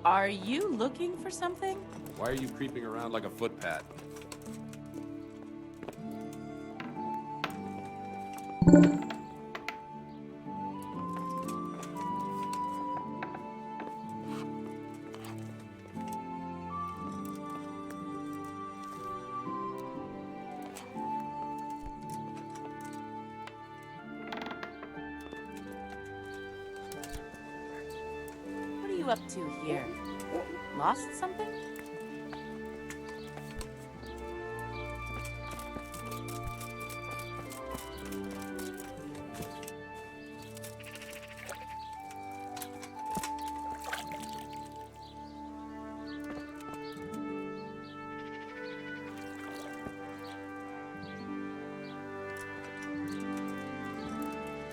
Are you looking for something? Why are you creeping around like a footpad? What are you up to here? Lost something?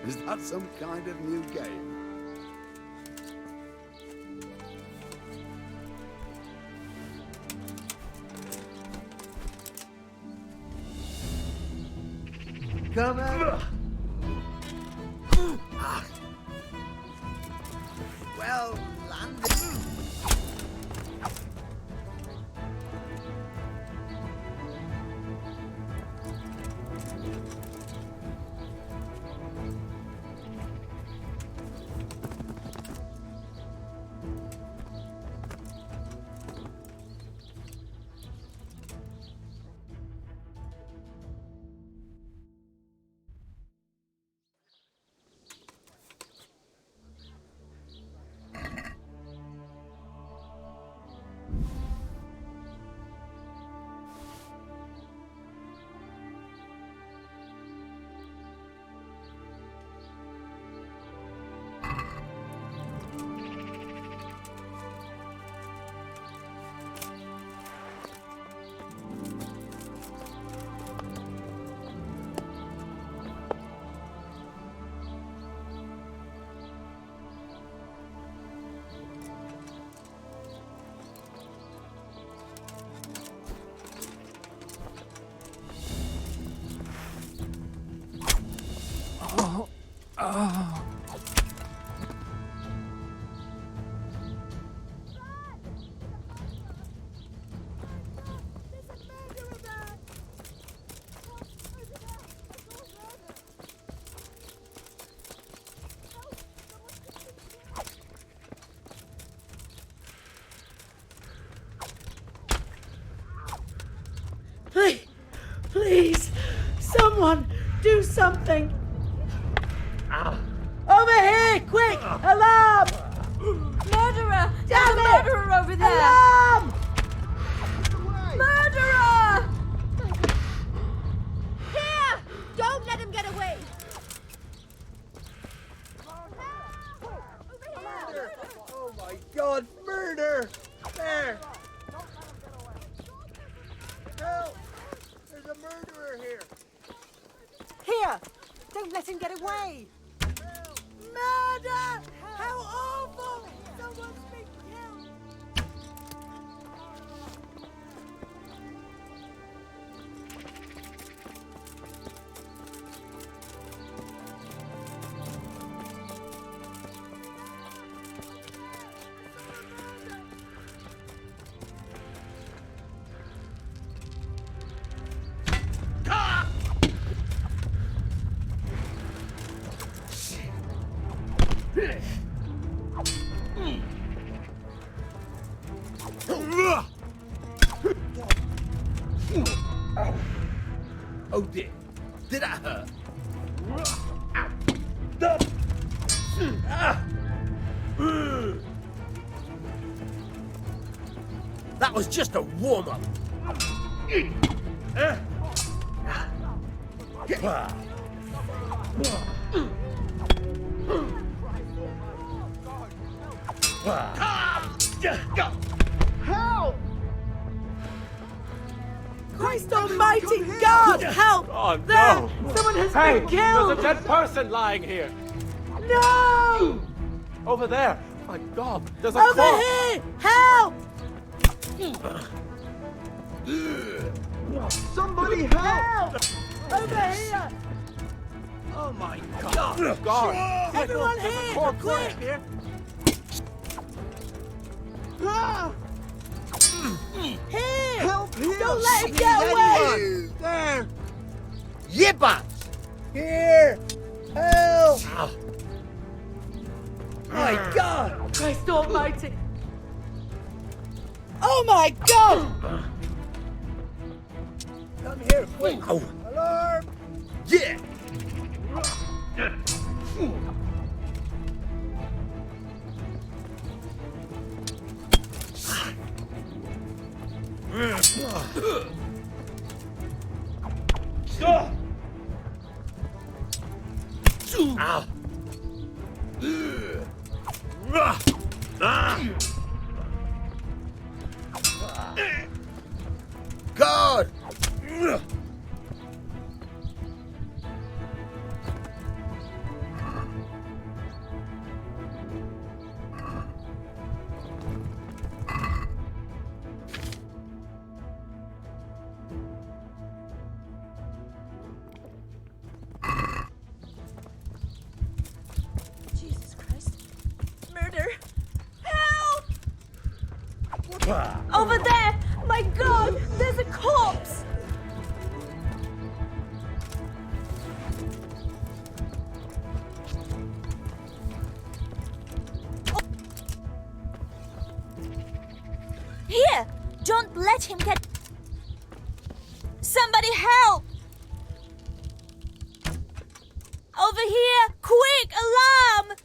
Is that some kind of new game? coming? Well, landed. Please, someone, do something. Over here, quick! Alarm! Murderer! Damn There's a it! murderer over there! Alarm! Murderer! Here! Don't let him get away! Oh my God, murder! There! Help! There's a murderer here! Here! Don't let him get away! Murder! How awful! Someone's been killed! Oh dear. Did that hurt? That was just a warm-up. Help! Christ almighty God, help! Oh, There! no. Someone has Hey, been there's killed! a dead person lying here. No! Over there. My God, there's a Over corpse. here! Help! Somebody help! Help! Over here! Oh my God! God. Everyone There's a here! corpse Quick! right here. Here! Help here! Don't let him get away! There! Yibbats! Here! Help! My God! Christ almighty! Oh my God! Come here, quick! Alarm! Yeah! Ow! God! There's a corpse! Here! Don't let him get... Somebody help! Over here! Quick! Alarm!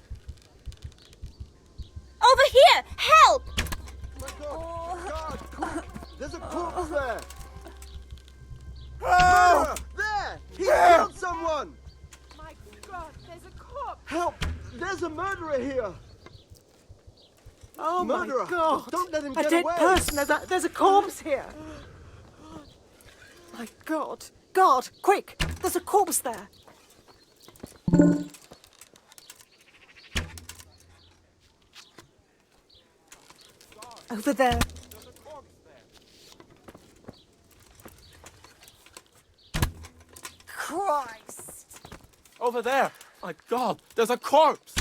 Over here! Help! My God! Quick! There's a corpse there! Help! There! He killed someone! My God, there's a corpse! Help! There's a murderer here! Oh Murderer! my God! Don't let him A get dead away! person. There's a corpse here. My God! God! Quick! There's a corpse there. Over there. Christ! Over there. My God, there's a corpse.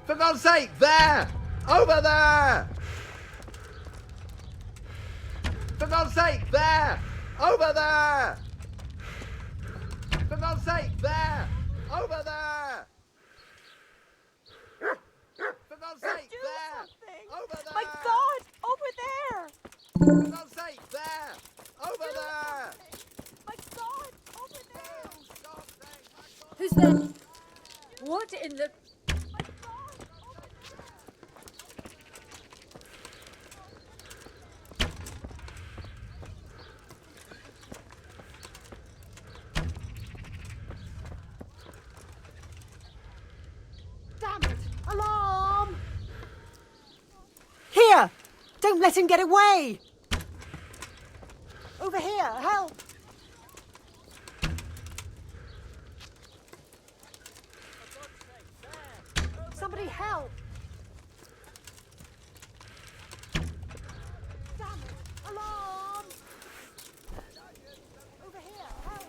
For God's sake, there! Over there! For God's sake, there! Over there! For God's sake, there! Over there! For God's sake, Do there! something! Over there! My God! Over there! For God's sake, there! Over there! My God! Over there! Who's there? What in the... Damn it! Alarm! Here! Don't let him get away! Over here! Help! Somebody help! Damn it! Alarm! Over here! Help!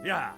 Yeah.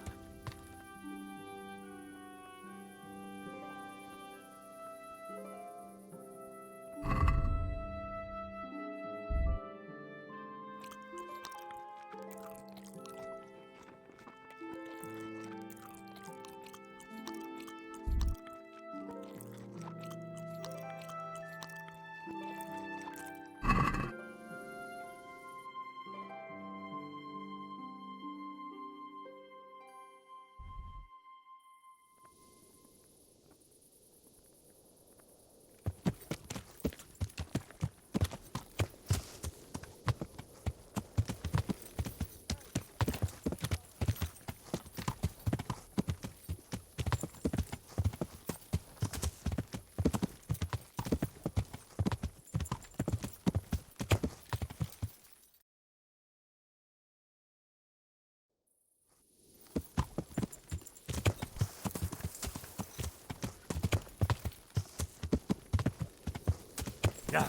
Yeah.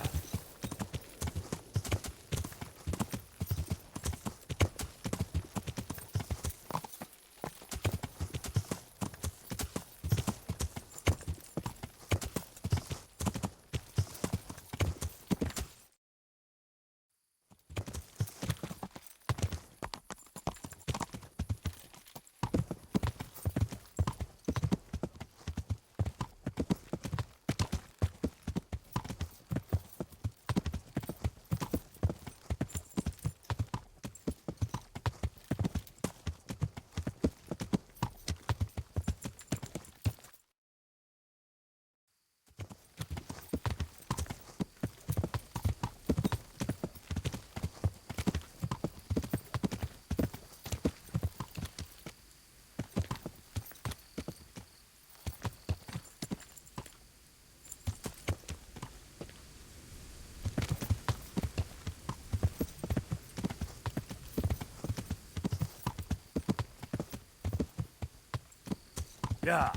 Yeah.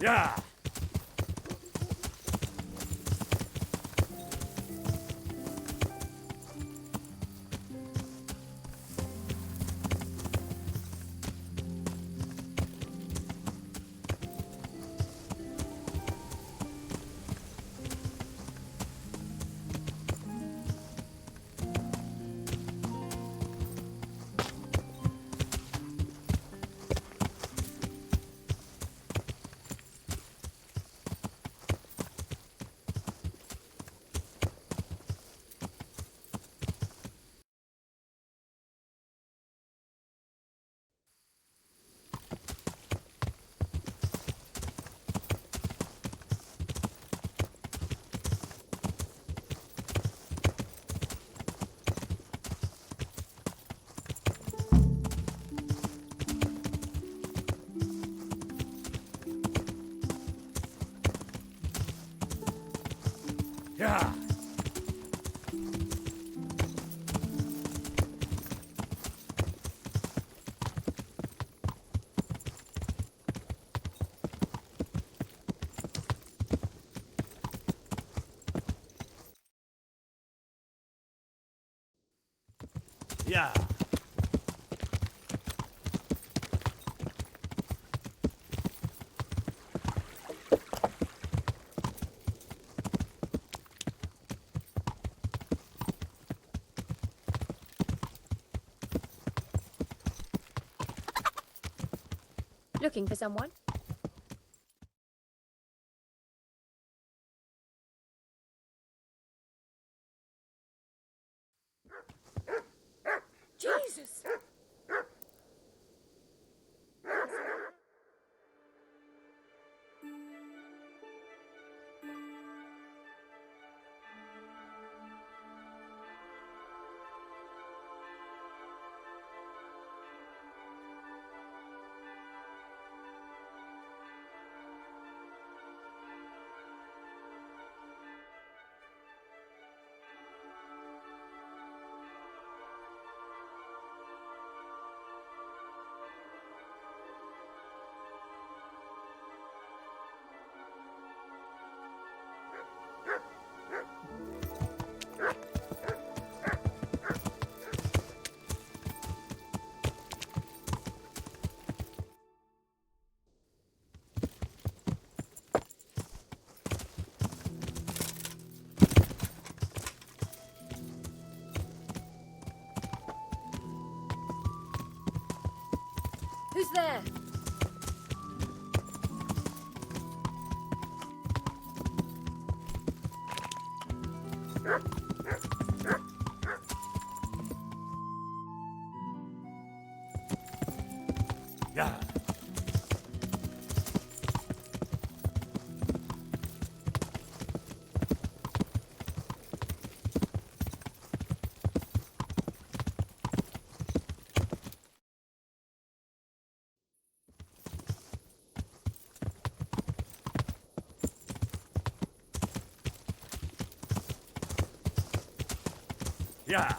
Yeah. Yeah. Yeah. Looking for someone? Jesus! Who's there? Yeah. Yeah.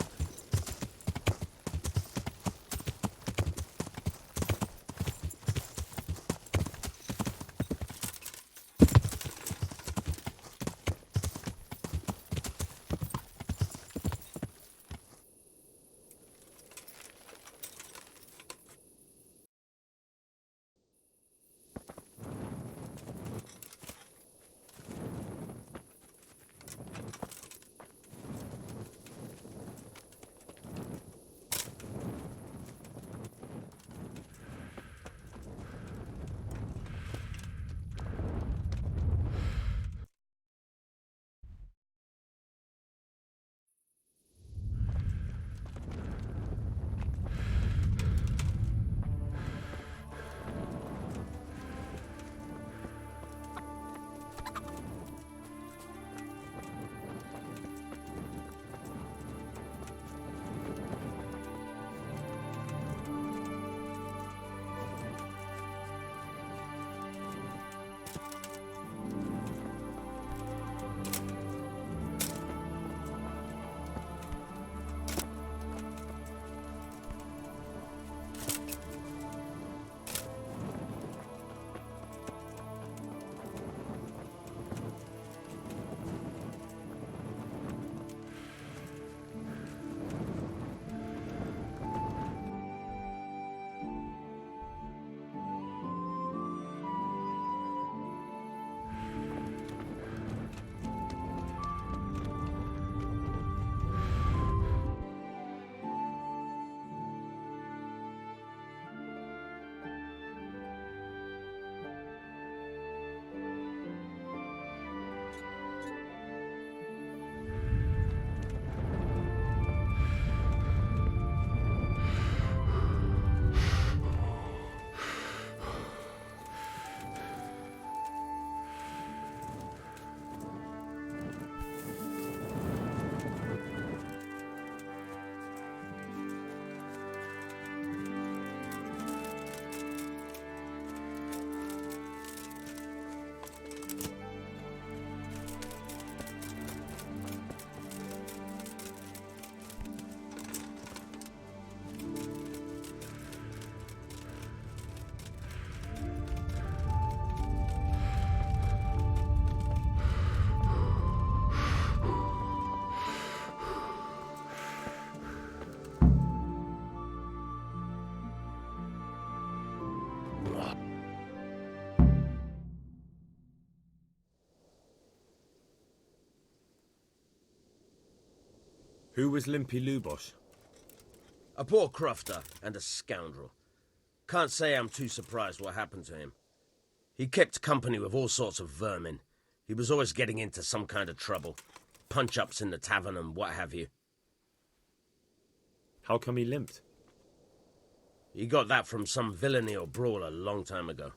Who was Limpy Lubosh? A poor crofter and a scoundrel. Can't say I'm too surprised what happened to him. He kept company with all sorts of vermin. He was always getting into some kind of trouble. Punch-ups in the tavern and what have you. How come he limped? He got that from some villainy or brawl a long time ago.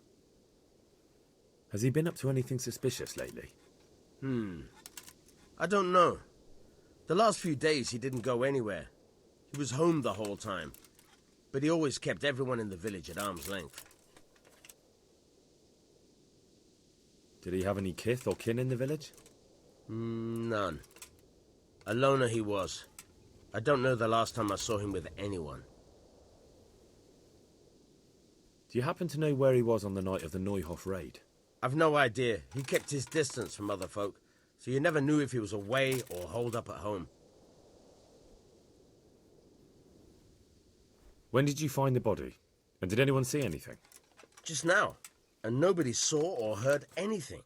Has he been up to anything suspicious lately? I don't know. The last few days he didn't go anywhere. He was home the whole time. But he always kept everyone in the village at arm's length. Did he have any kith or kin in the village? None. A loner he was. I don't know the last time I saw him with anyone. Do you happen to know where he was on the night of the Neuhof raid? I've no idea. He kept his distance from other folk, so you never knew if he was away or holed up at home. When did you find the body? And did anyone see anything? Just now, and nobody saw or heard anything.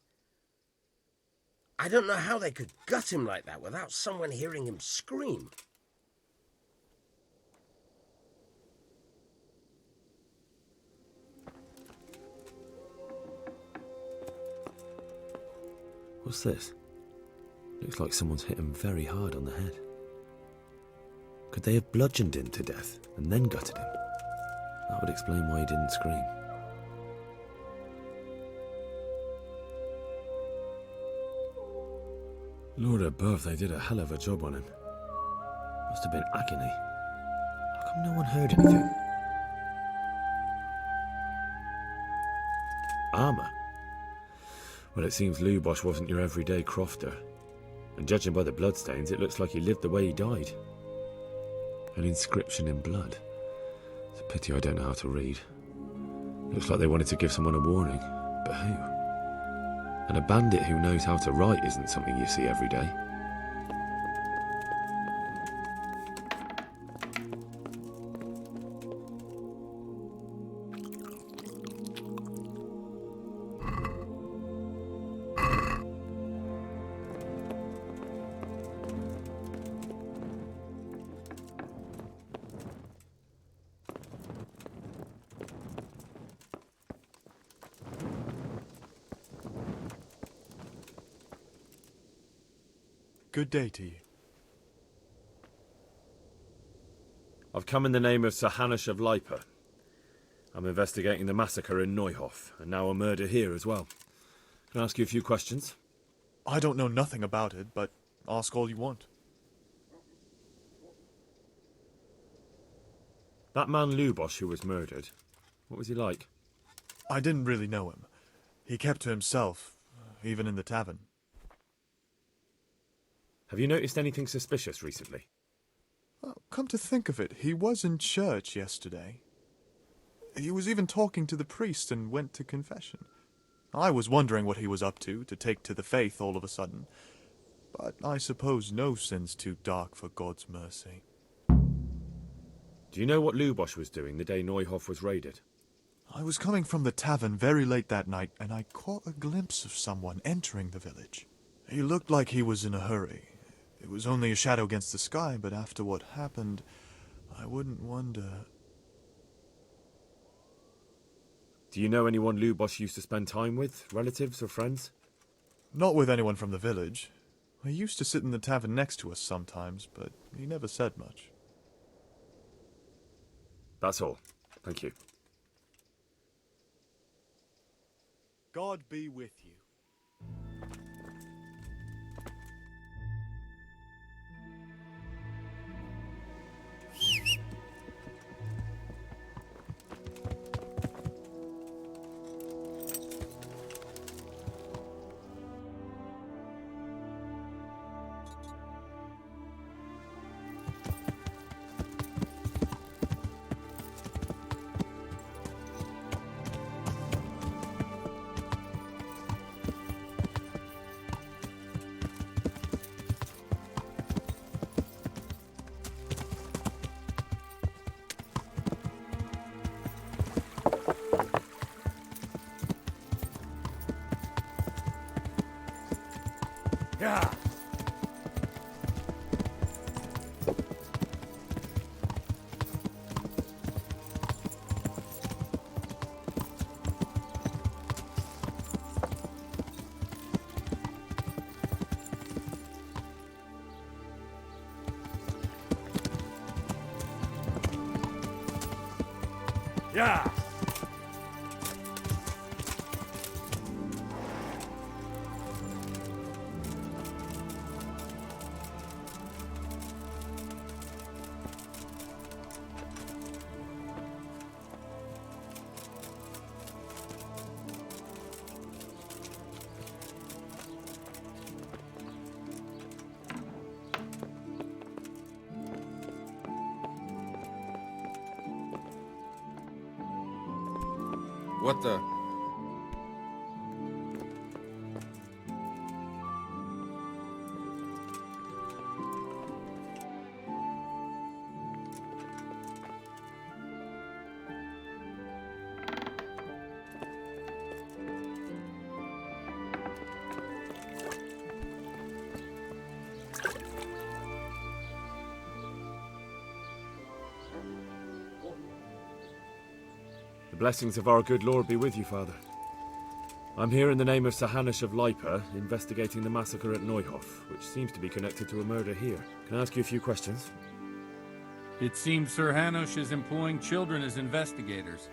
I don't know how they could gut him like that without someone hearing him scream. What's this? Looks like someone's hit him very hard on the head. Could they have bludgeoned him to death and then gutted him? That would explain why he didn't scream. Lord above, they did a hell of a job on him. Must have been agony. How come no one heard anything? Armour? Well, it seems Lubosh wasn't your everyday crofter. And judging by the bloodstains, it looks like he lived the way he died. An inscription in blood. It's a pity I don't know how to read. Looks like they wanted to give someone a warning. But who? And a bandit who knows how to write isn't something you see every day. Good day to you. I've come in the name of Sir Hanush of Lipa. I'm investigating the massacre in Neuhof, and now a murder here as well. Can I ask you a few questions? I don't know nothing about it, but ask all you want. That man Lubosh who was murdered, what was he like? I didn't really know him. He kept to himself, even in the tavern. Have you noticed anything suspicious recently? Well, come to think of it, he was in church yesterday. He was even talking to the priest and went to confession. I was wondering what he was up to take to the faith all of a sudden. But I suppose no sin's too dark for God's mercy. Do you know what Lubosh was doing the day Neuhof was raided? I was coming from the tavern very late that night, and I caught a glimpse of someone entering the village. He looked like he was in a hurry. It was only a shadow against the sky, but after what happened, I wouldn't wonder. Do you know anyone Lubosh used to spend time with? Relatives or friends? Not with anyone from the village. He used to sit in the tavern next to us sometimes, but he never said much. That's all. Thank you. God be with you. Yeah. Yeah. What the? The blessings of our good Lord be with you, Father. I'm here in the name of Sir Hanush of Lipa, investigating the massacre at Neuhof, which seems to be connected to a murder here. Can I ask you a few questions? It seems Sir Hanush is employing children as investigators.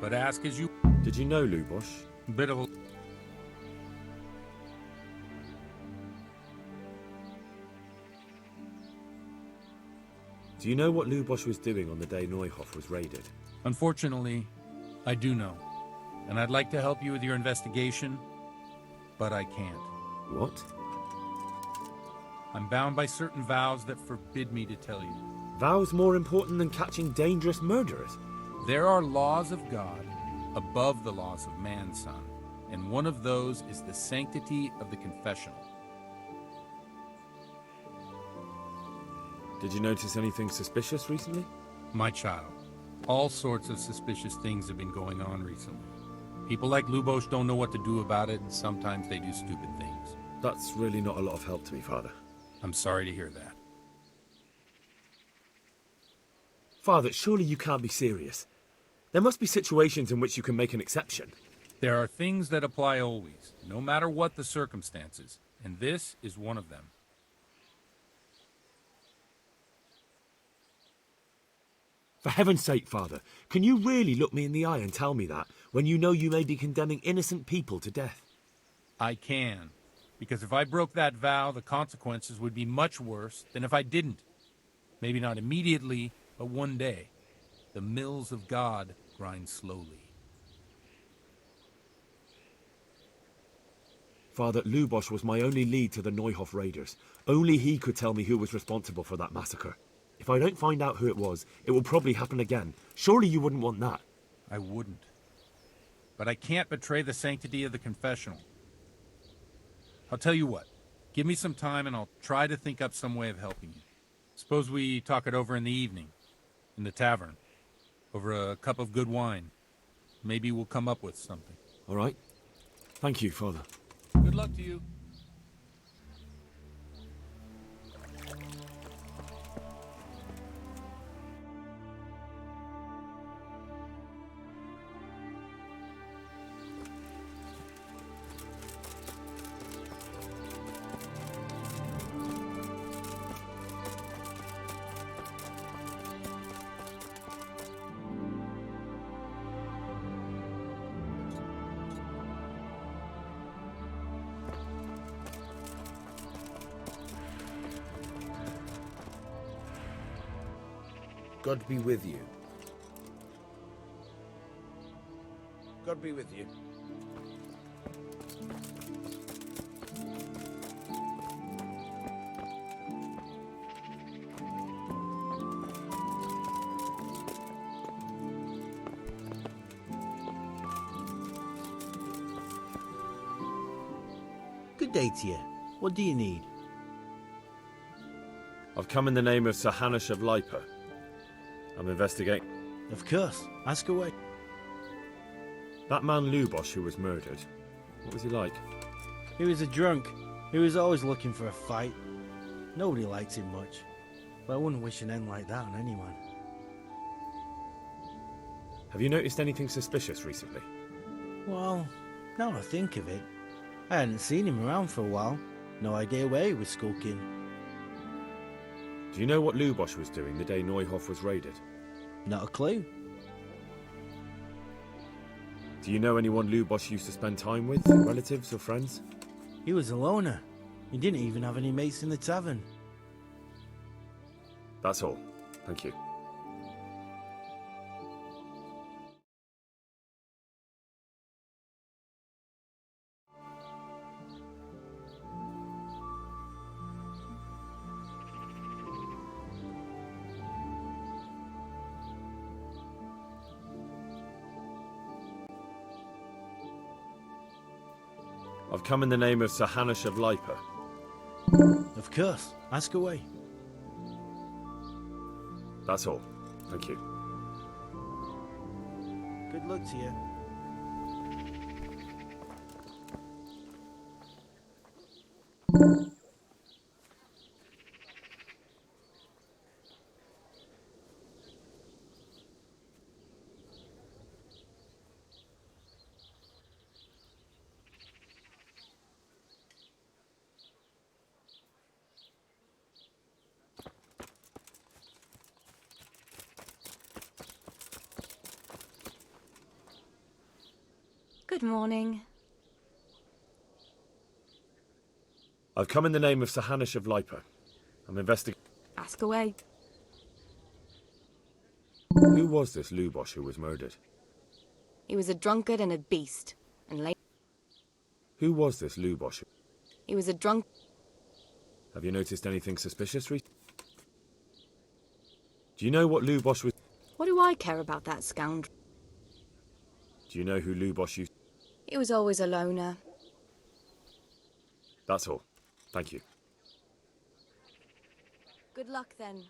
But ask as you... Did you know Lubosh? Bit of a... Do you know what Lubosh was doing on the day Neuhof was raided? Unfortunately, I do know. And I'd like to help you with your investigation, but I can't. What? I'm bound by certain vows that forbid me to tell you. Vows more important than catching dangerous murderers? There are laws of God above the laws of man, son. And one of those is the sanctity of the confessional. Did you notice anything suspicious recently? My child, all sorts of suspicious things have been going on recently. People like Lubosh don't know what to do about it, and sometimes they do stupid things. That's really not a lot of help to me, Father. I'm sorry to hear that. Father, surely you can't be serious. There must be situations in which you can make an exception. There are things that apply always, no matter what the circumstances, and this is one of them. For heaven's sake, Father, can you really look me in the eye and tell me that, when you know you may be condemning innocent people to death? I can, because if I broke that vow, the consequences would be much worse than if I didn't. Maybe not immediately, but one day. The mills of God grind slowly. Father, Lubosh was my only lead to the Neuhof raiders. Only he could tell me who was responsible for that massacre. If I don't find out who it was, it will probably happen again. Surely you wouldn't want that. I wouldn't. But I can't betray the sanctity of the confessional. I'll tell you what. Give me some time and I'll try to think up some way of helping you. Suppose we talk it over in the evening, in the tavern, over a cup of good wine. Maybe we'll come up with something. All right. Thank you, Father. Good luck to you. God be with you. God be with you. Good day to you. What do you need? I've come in the name of Sir Hanush of Lipa. I'm investigating. Of course. Ask away. That man Lubosh who was murdered. What was he like? He was a drunk. He was always looking for a fight. Nobody liked him much. But I wouldn't wish an end like that on anyone. Have you noticed anything suspicious recently? Well, now I think of it, I hadn't seen him around for a while. No idea where he was skulking. Do you know what Lubosh was doing the day Neuhof was raided? Not a clue. Do you know anyone Lubosh used to spend time with? Relatives or friends? He was a loner. He didn't even have any mates in the tavern. That's all. Thank you. I've come in the name of Sir Hanush of Lipa. Of course. Ask away. That's all. Thank you. Good luck to you. Good morning. I've come in the name of Sir Hanush of Lipa. I'm investigating. Ask away. Who was this Lubosh who was murdered? He was a drunkard and a beast. And Who was this Lubosh? he was a drunk. Have you noticed anything suspicious recently? Do you know what Lubosh was? What do I care about that scoundrel? Do you know who Lubosh used? He was always a loner. That's all. Thank you. Good luck then.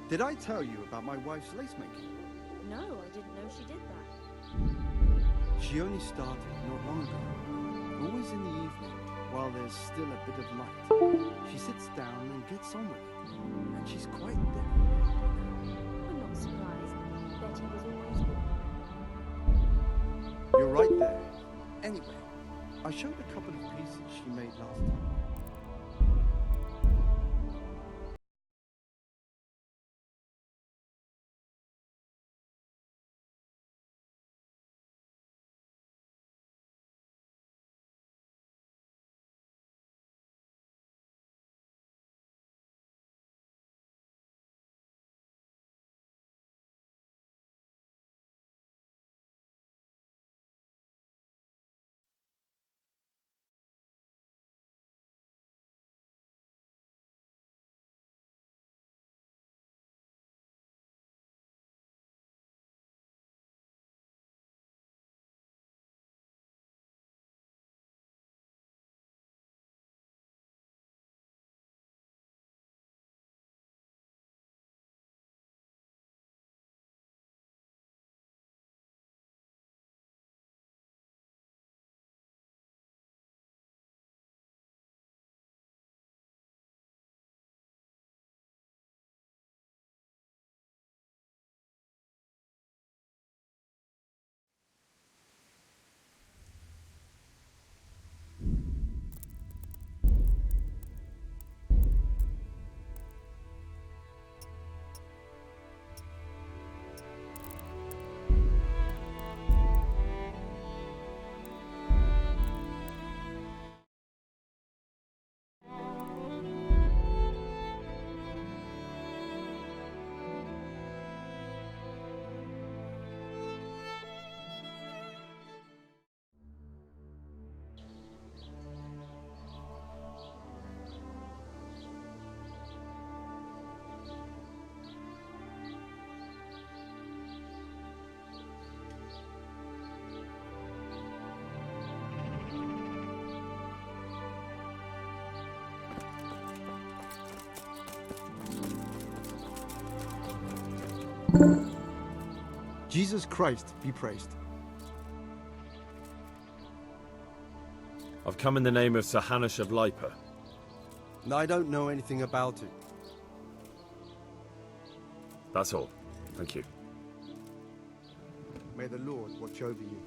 Did I tell you about my wife's lace making? No, I didn't know she did that. She only started not long ago. Always in the evening, while there's still a bit of light. She sits down and gets on with it. And she's quite different. I'm not surprised. Betty was always good. You're right there. Anyway, I showed a couple of pieces she made last time. Jesus Christ be praised. I've come in the name of Sir Hanush of Lipa. I don't know anything about it. That's all. Thank you. May the Lord watch over you.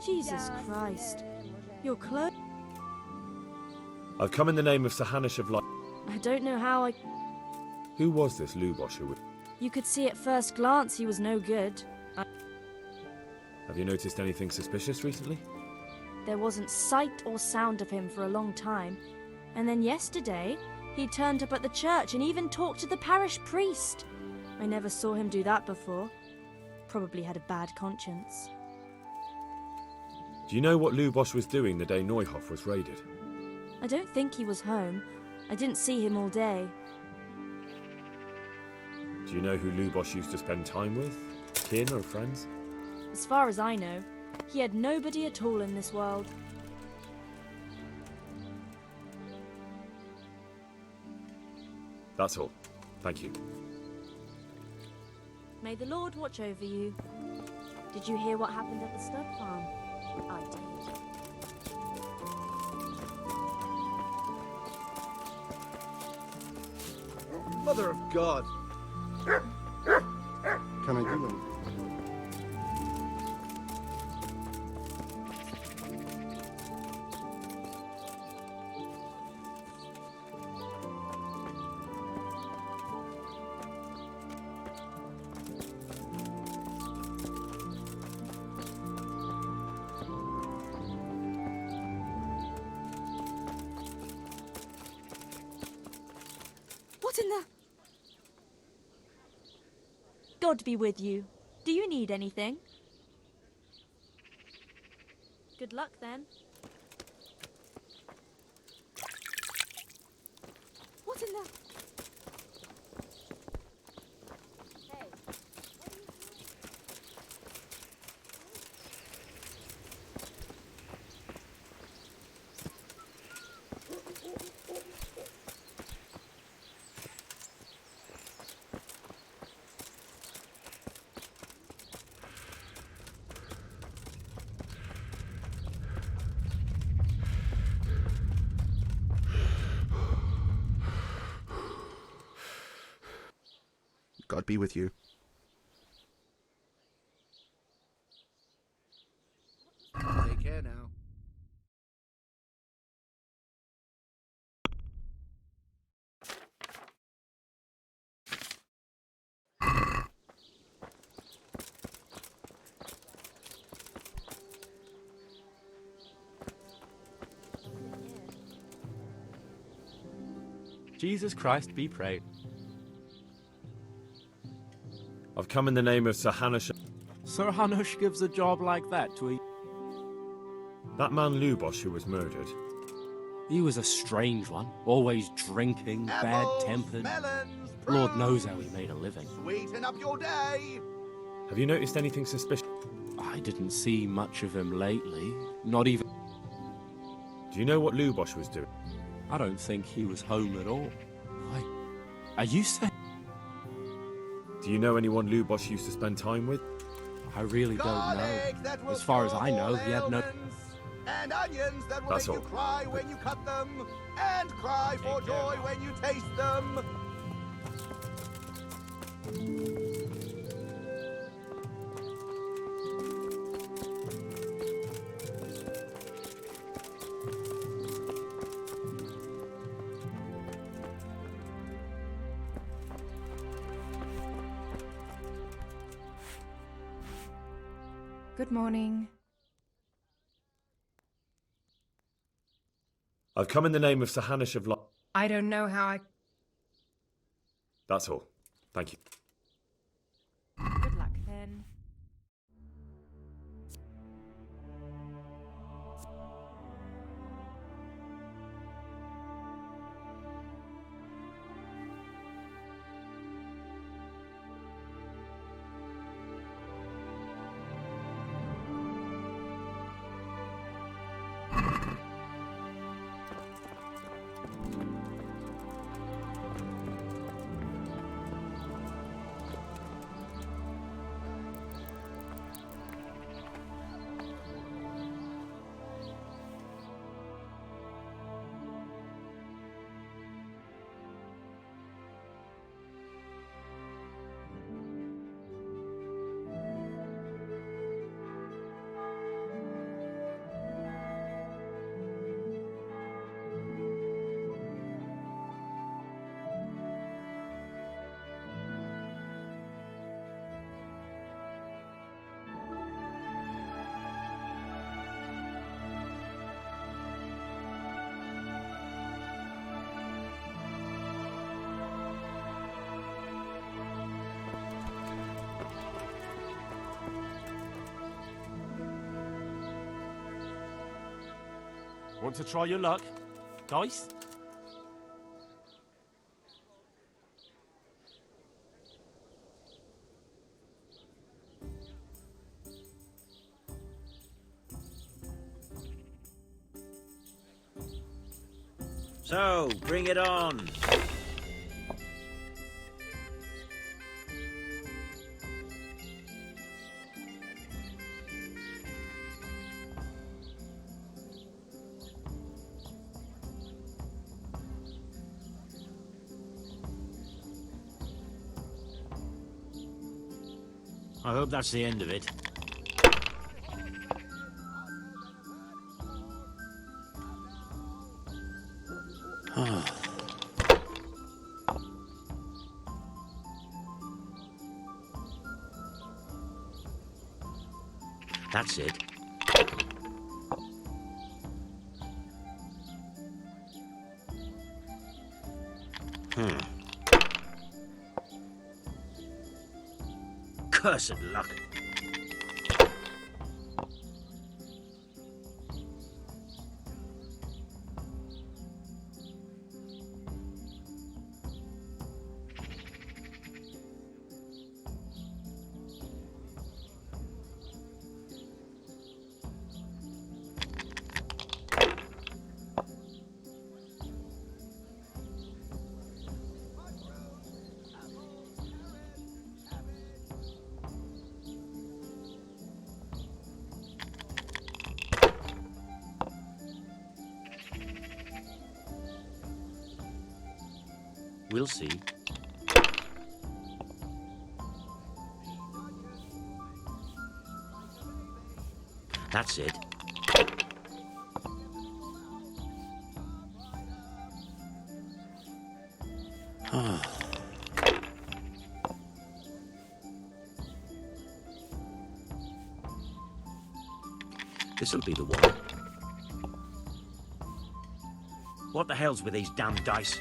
Jesus Christ. Your clothes. I've come in the name of Sir Hanush of Lipa. I don't know how I... Who was this Lubosh who... You could see at first glance he was no good. Have you noticed anything suspicious recently? There wasn't sight or sound of him for a long time. And then yesterday, he turned up at the church and even talked to the parish priest. I never saw him do that before. Probably had a bad conscience. Do you know what Lubosh was doing the day Neuhof was raided? I don't think he was home. I didn't see him all day. Do you know who Lubosh used to spend time with? Kin or friends? As far as I know, he had nobody at all in this world. That's all. Thank you. May the Lord watch over you. Did you hear what happened at the stud farm? I did. Mother of God! Can I do anything? What in the... God be with you. Do you need anything? Good luck then. What in the... Hey. God be with you. Take care now. Jesus Christ be praised. I've come in the name of Sir Hanush. Sir Hanush gives a job like that to a... That man Lubosh who was murdered. He was a strange one, always drinking, bad-tempered. Lord knows how he made a living. Sweeten up your day. Have you noticed anything suspicious? I didn't see much of him lately, not even... Do you know what Lubosh was doing? I don't think he was home at all. Why? Are you saying... Do you know anyone Lubosh used to spend time with? I really don't know. As far as I know, he had no... And onions that will That's make you all. cry when you cut them, and cry for joy when you taste them. Good morning. I've come in the name of Sir Hanush of Lipa. I don't know how I... That's all. Thank you. Good luck then. Want to try your luck? Dice? So, bring it on. I hope that's the end of it. That's it. Cursed luck. We'll see. That's it. This'll be the one. What the hell's with these damn dice?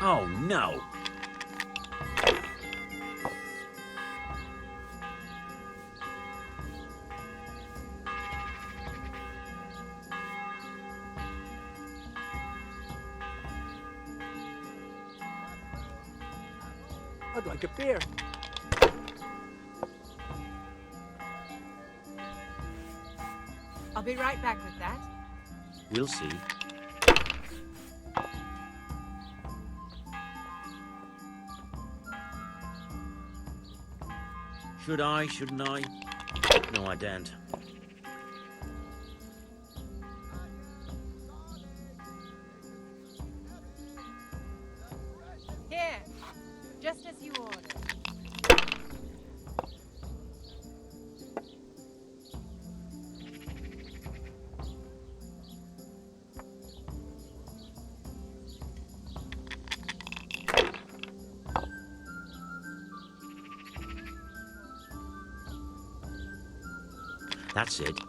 Oh, no. I'd like a beer. I'll be right back with that. We'll see. Should I? Shouldn't I? No, I daren't. Here, just as you ordered. That's it.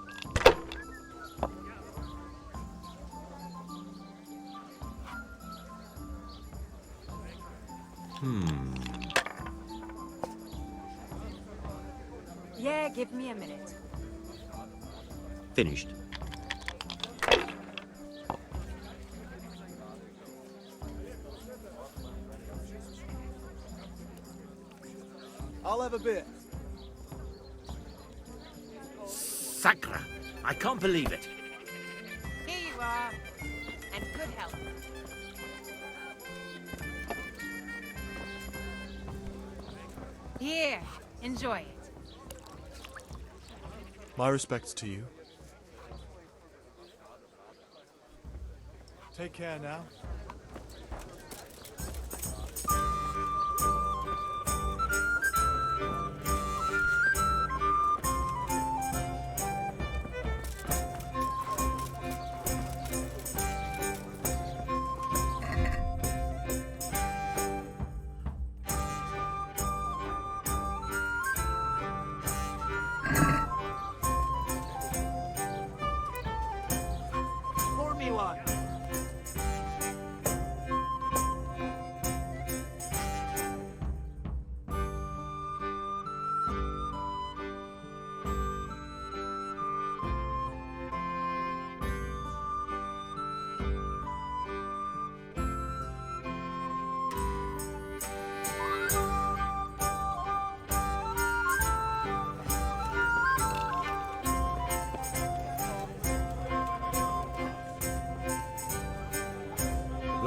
Yeah, give me a minute. Finished. I'll have a beer. Sacre! I can't believe it. Here you are. And good health. Here, enjoy it. My respects to you. Take care now.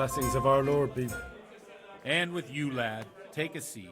blessings of our Lord be... And with you, lad. Take a seat.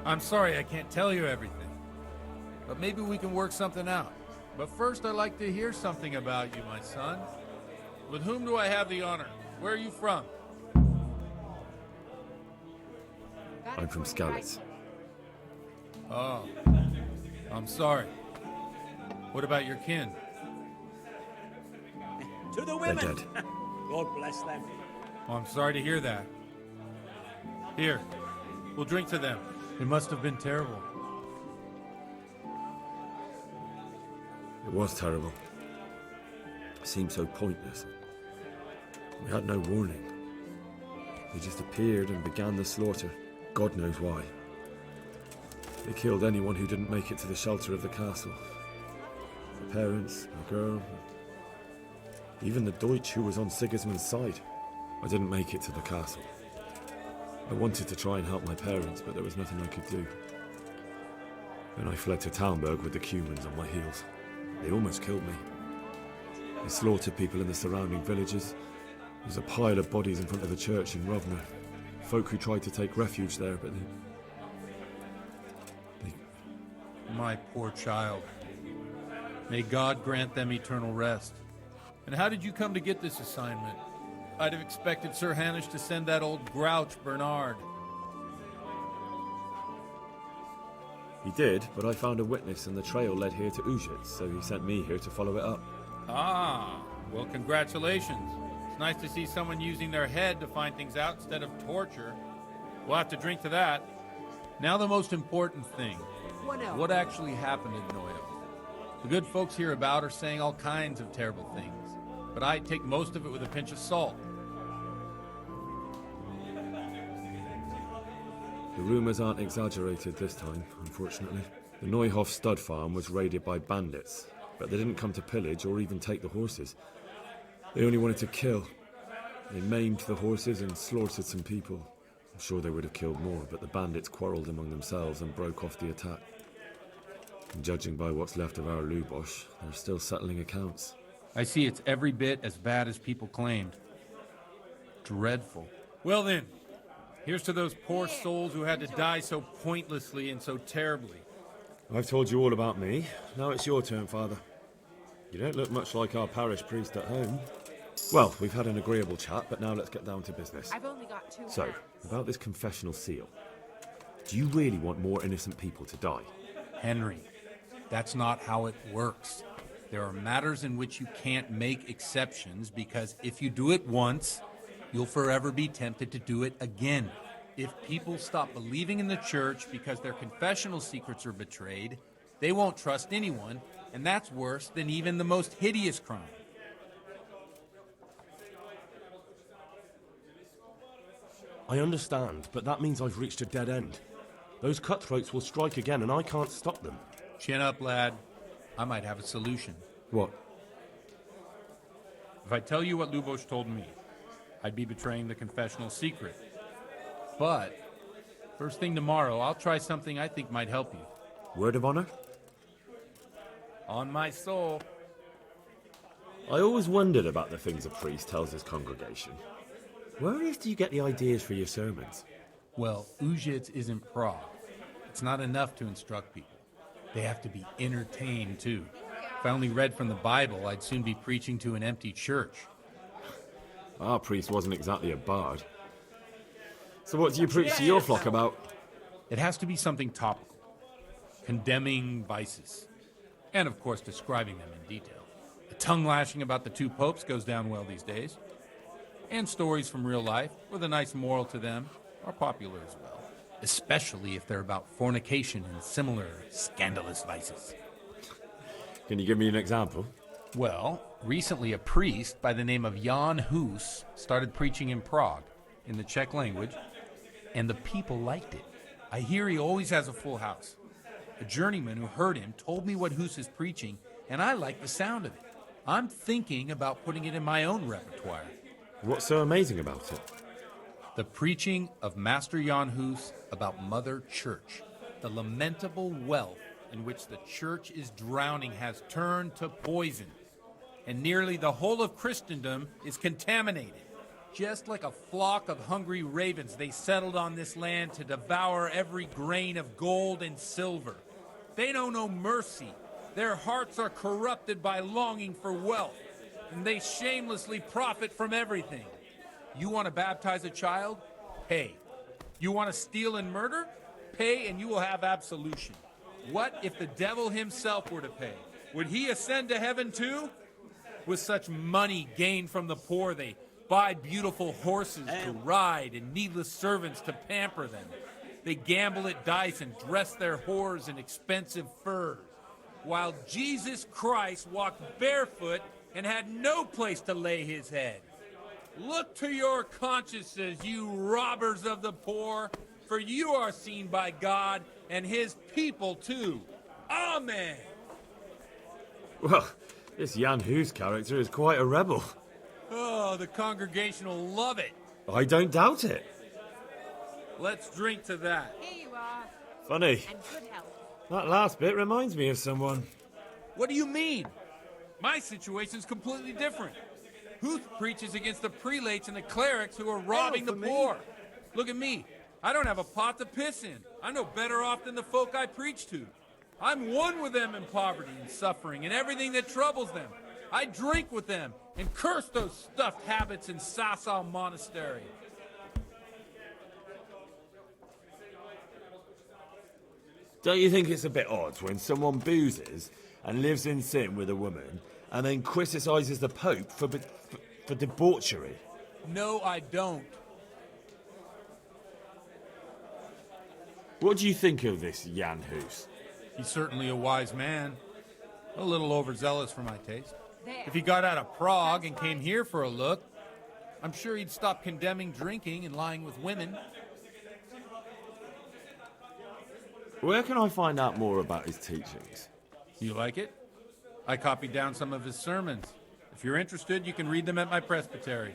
I'm sorry I can't tell you everything, but maybe we can work something out. But first I'd like to hear something about you, my son. With whom do I have the honor? Where are you from? I'm from Skalitz. Oh, I'm sorry. What about your kin? To the They're women! dead. God bless them. Oh, I'm sorry to hear that. Here, we'll drink to them. It must have been terrible. It was terrible. It seemed so pointless. We had no warning. They just appeared and began the slaughter. God knows why. They killed anyone who didn't make it to the shelter of the castle. The parents, the girl, even the Deutsch who was on Sigismund's side. I didn't make it to the castle. I wanted to try and help my parents, but there was nothing I could do. Then I fled to Talmberg with the Cumans on my heels. They almost killed me. They slaughtered people in the surrounding villages. There's a pile of bodies in front of the church in Rovno. Folk who tried to take refuge there, but they... My poor child. May God grant them eternal rest. And how did you come to get this assignment? I'd have expected Sir Hanish to send that old grouch, Bernard. He did, but I found a witness and the trail led here to Ujit, so he sent me here to follow it up. Ah, well, congratulations. It's nice to see someone using their head to find things out instead of torture. We'll have to drink to that. Now the most important thing. What actually happened in Noyo? The good folks hereabout are saying all kinds of terrible things, but I take most of it with a pinch of salt. The rumours aren't exaggerated this time, unfortunately. The Neuhof stud farm was raided by bandits, but they didn't come to pillage or even take the horses. They only wanted to kill. They maimed the horses and slaughtered some people. I'm sure they would have killed more, but the bandits quarrelled among themselves and broke off the attack. And judging by what's left of our Lubosh, they're still settling accounts. I see it's every bit as bad as people claimed. Dreadful. Well then, here's to those poor souls who had to die so pointlessly and so terribly. I've told you all about me. Now it's your turn, Father. You don't look much like our parish priest at home. Well, we've had an agreeable chat, but now let's get down to business. I've only got 2 So, about this confessional seal. Do you really want more innocent people to die? Henry, that's not how it works. There are matters in which you can't make exceptions because if you do it once, you'll forever be tempted to do it again. If people stop believing in the church because their confessional secrets are betrayed, they won't trust anyone, and that's worse than even the most hideous crime. I understand, but that means I've reached a dead end. Those cutthroats will strike again, and I can't stop them. Chin up, lad. I might have a solution. What? If I tell you what Lubosh told me, I'd be betraying the confessional secret. But, first thing tomorrow, I'll try something I think might help you. Word of honor? On my soul. I always wondered about the things a priest tells his congregation. Where on earth do you get the ideas for your sermons? Well, Ujits isn't Prague. It's not enough to instruct people. They have to be entertained, too. If I only read from the Bible, I'd soon be preaching to an empty church. Our priest wasn't exactly a bard. So what do you preach to your flock about? It has to be something topical. Condemning vices. And, of course, describing them in detail. The tongue-lashing about the 2 popes goes down well these days. And stories from real life, with a nice moral to them, are popular as well. Especially if they're about fornication and similar scandalous vices. Can you give me an example? Well, recently a priest by the name of Jan Hus started preaching in Prague, in the Czech language, and the people liked it. I hear he always has a full house. A journeyman who heard him told me what Hus is preaching, and I like the sound of it. I'm thinking about putting it in my own repertoire. What's so amazing about it? The preaching of Master Jan Hus about Mother Church. The lamentable wealth in which the Church is drowning has turned to poison, and nearly the whole of Christendom is contaminated. Just like a flock of hungry ravens, they settled on this land to devour every grain of gold and silver. They know no mercy. Their hearts are corrupted by longing for wealth, and they shamelessly profit from everything. You want to baptize a child? Pay. You want to steal and murder? Pay and you will have absolution. What if the devil himself were to pay? Would he ascend to heaven too? With such money gained from the poor, they buy beautiful horses to ride and needless servants to pamper them. They gamble at dice and dress their whores in expensive furs, while Jesus Christ walked barefoot and had no place to lay his head. Look to your consciences, you robbers of the poor, for you are seen by God and his people too. Amen. Well, this Jan Hus character is quite a rebel. Oh, the congregation will love it. I don't doubt it. Let's drink to that. Here you are. Funny. And good health. That last bit reminds me of someone. What do you mean? My situation's completely different. Huth preaches against the prelates and the clerics who are robbing the poor. Look at me. I don't have a pot to piss in. I'm no better off than the folk I preach to. I'm one with them in poverty and suffering and everything that troubles them. I drink with them and curse those stuffed habits in Sasau Monastery. Don't you think it's a bit odd when someone boozes and lives in sin with a woman and then criticises the Pope for debauchery? No, I don't. What do you think of this Jan Hus? He's certainly a wise man. A little overzealous for my taste. If he got out of Prague and came here for a look, I'm sure he'd stop condemning drinking and lying with women. Where can I find out more about his teachings? You like it? I copied down some of his sermons. If you're interested, you can read them at my presbytery.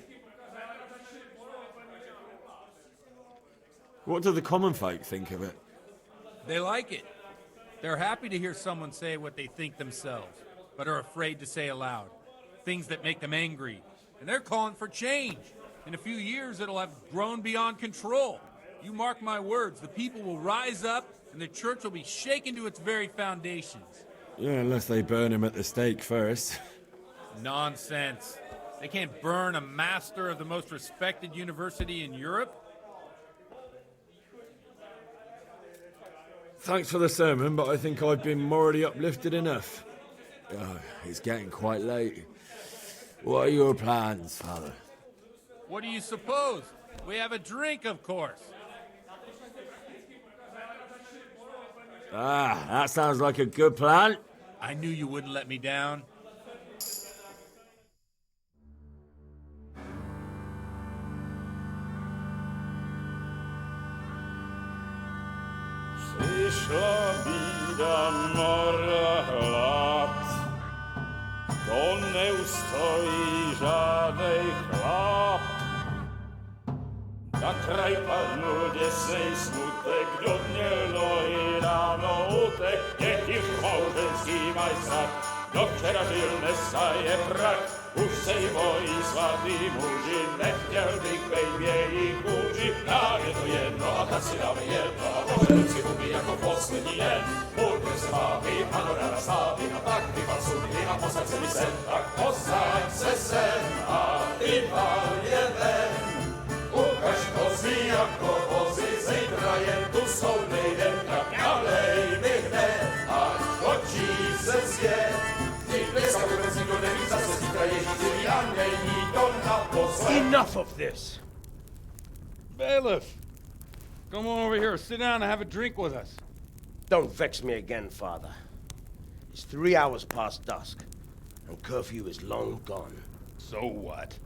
What do the common folk think of it? They like it. They're happy to hear someone say what they think themselves, but are afraid to say aloud. Things that make them angry. And they're calling for change. In a few years, it'll have grown beyond control. You mark my words, the people will rise up, and the church will be shaken to its very foundations. Yeah, unless they burn him at the stake first. Nonsense. They can't burn a master of the most respected university in Europe. Thanks for the sermon, but I think I've been morally uplifted enough. It's getting quite late. What are your plans, Father? What do you suppose? We have a drink, of course. That sounds like a good plan. I knew you wouldn't let me down. Przyszła bida mora lat, to nie ustoi żadnej chlap. Na kraj padł desej smutek, do dnielo i rano utek, niech już małżeński majstak, do wczera żylne staje prak. Už se jí bojí svatý muži, nechtěl bych bejbě jí kůži. Nám je to jedno a tak si dáme jedno a požeruj si huby jako poslední den. Budeme se bávit a no ráda slávit a tak vypal sudy a posaď se mi sem. Tak posaď se sem a vypal je ven. Ukaž kozy jako vozy, zítra je tu soudnej den. Tak nalej mi hned, ať točí se svět. Enough of this! Bailiff! Come on over here, sit down and have a drink with us. Don't vex me again, Father. It's 3 hours past dusk, and curfew is long gone. So what?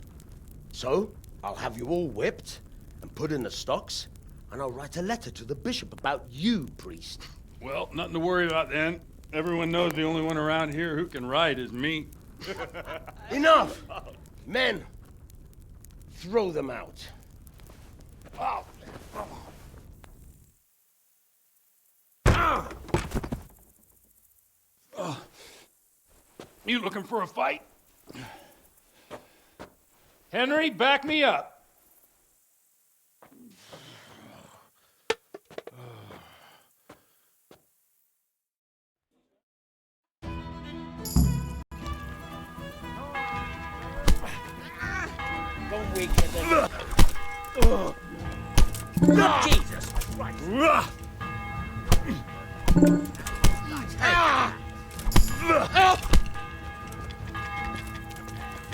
So, I'll have you all whipped and put in the stocks, and I'll write a letter to the bishop about you, priest. Well, nothing to worry about then. Everyone knows the only one around here who can ride is me. Enough! Men, throw them out. Oh. You looking for a fight? Henry, back me up. Don't weaken them. Jesus Christ!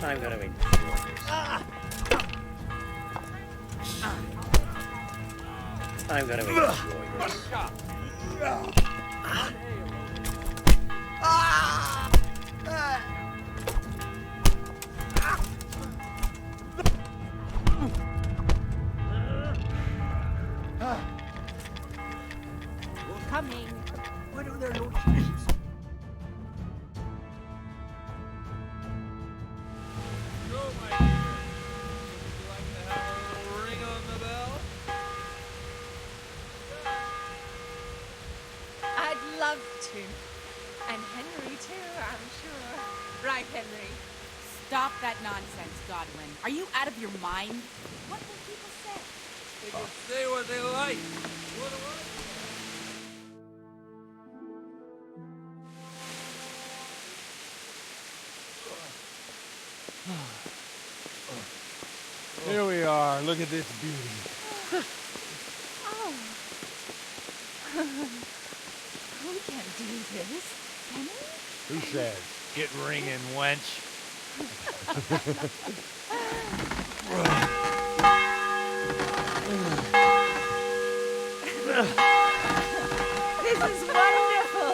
I'm gonna enjoy this. I'm gonna enjoy this. Coming. Why don't there no shoes? I'd love to. And Henry, too, I'm sure. Right, Henry? Stop that nonsense, Godwin. Are you out of your mind? What will people say? They can say what they like. What do I? Here we are. Look at this beauty. Oh. We can't do this, can we? Who says? Get ringing, wench. This is wonderful.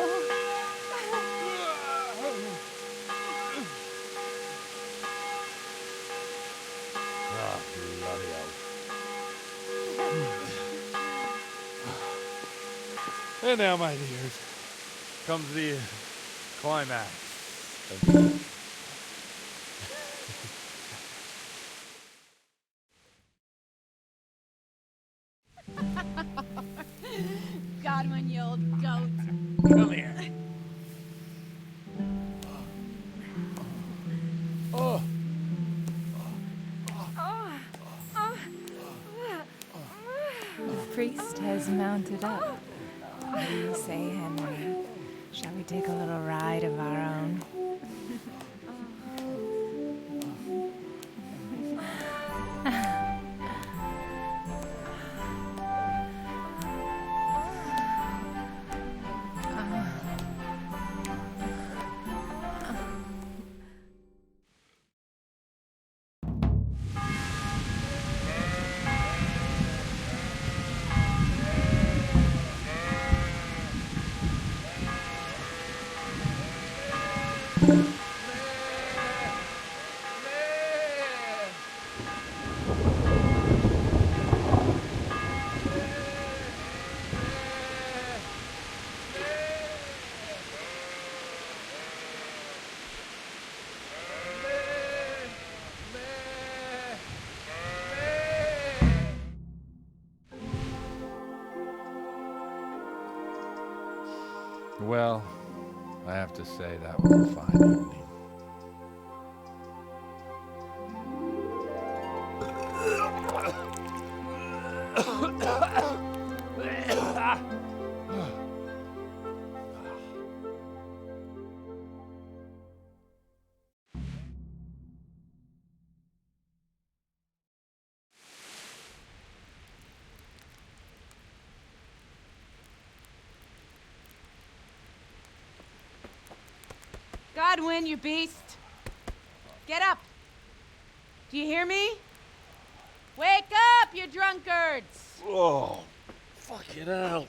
Oh, bloody hell. And now, my dears, comes the climax. Godwin, you old goat. Come here. Oh. The priest has mounted up. What do you say, Henry? Shall we take a little ride of our own? Well, I have to say that was a fine evening. Godwin, you beast. Get up. Do you hear me? Wake up, you drunkards! Oh, fuck it out.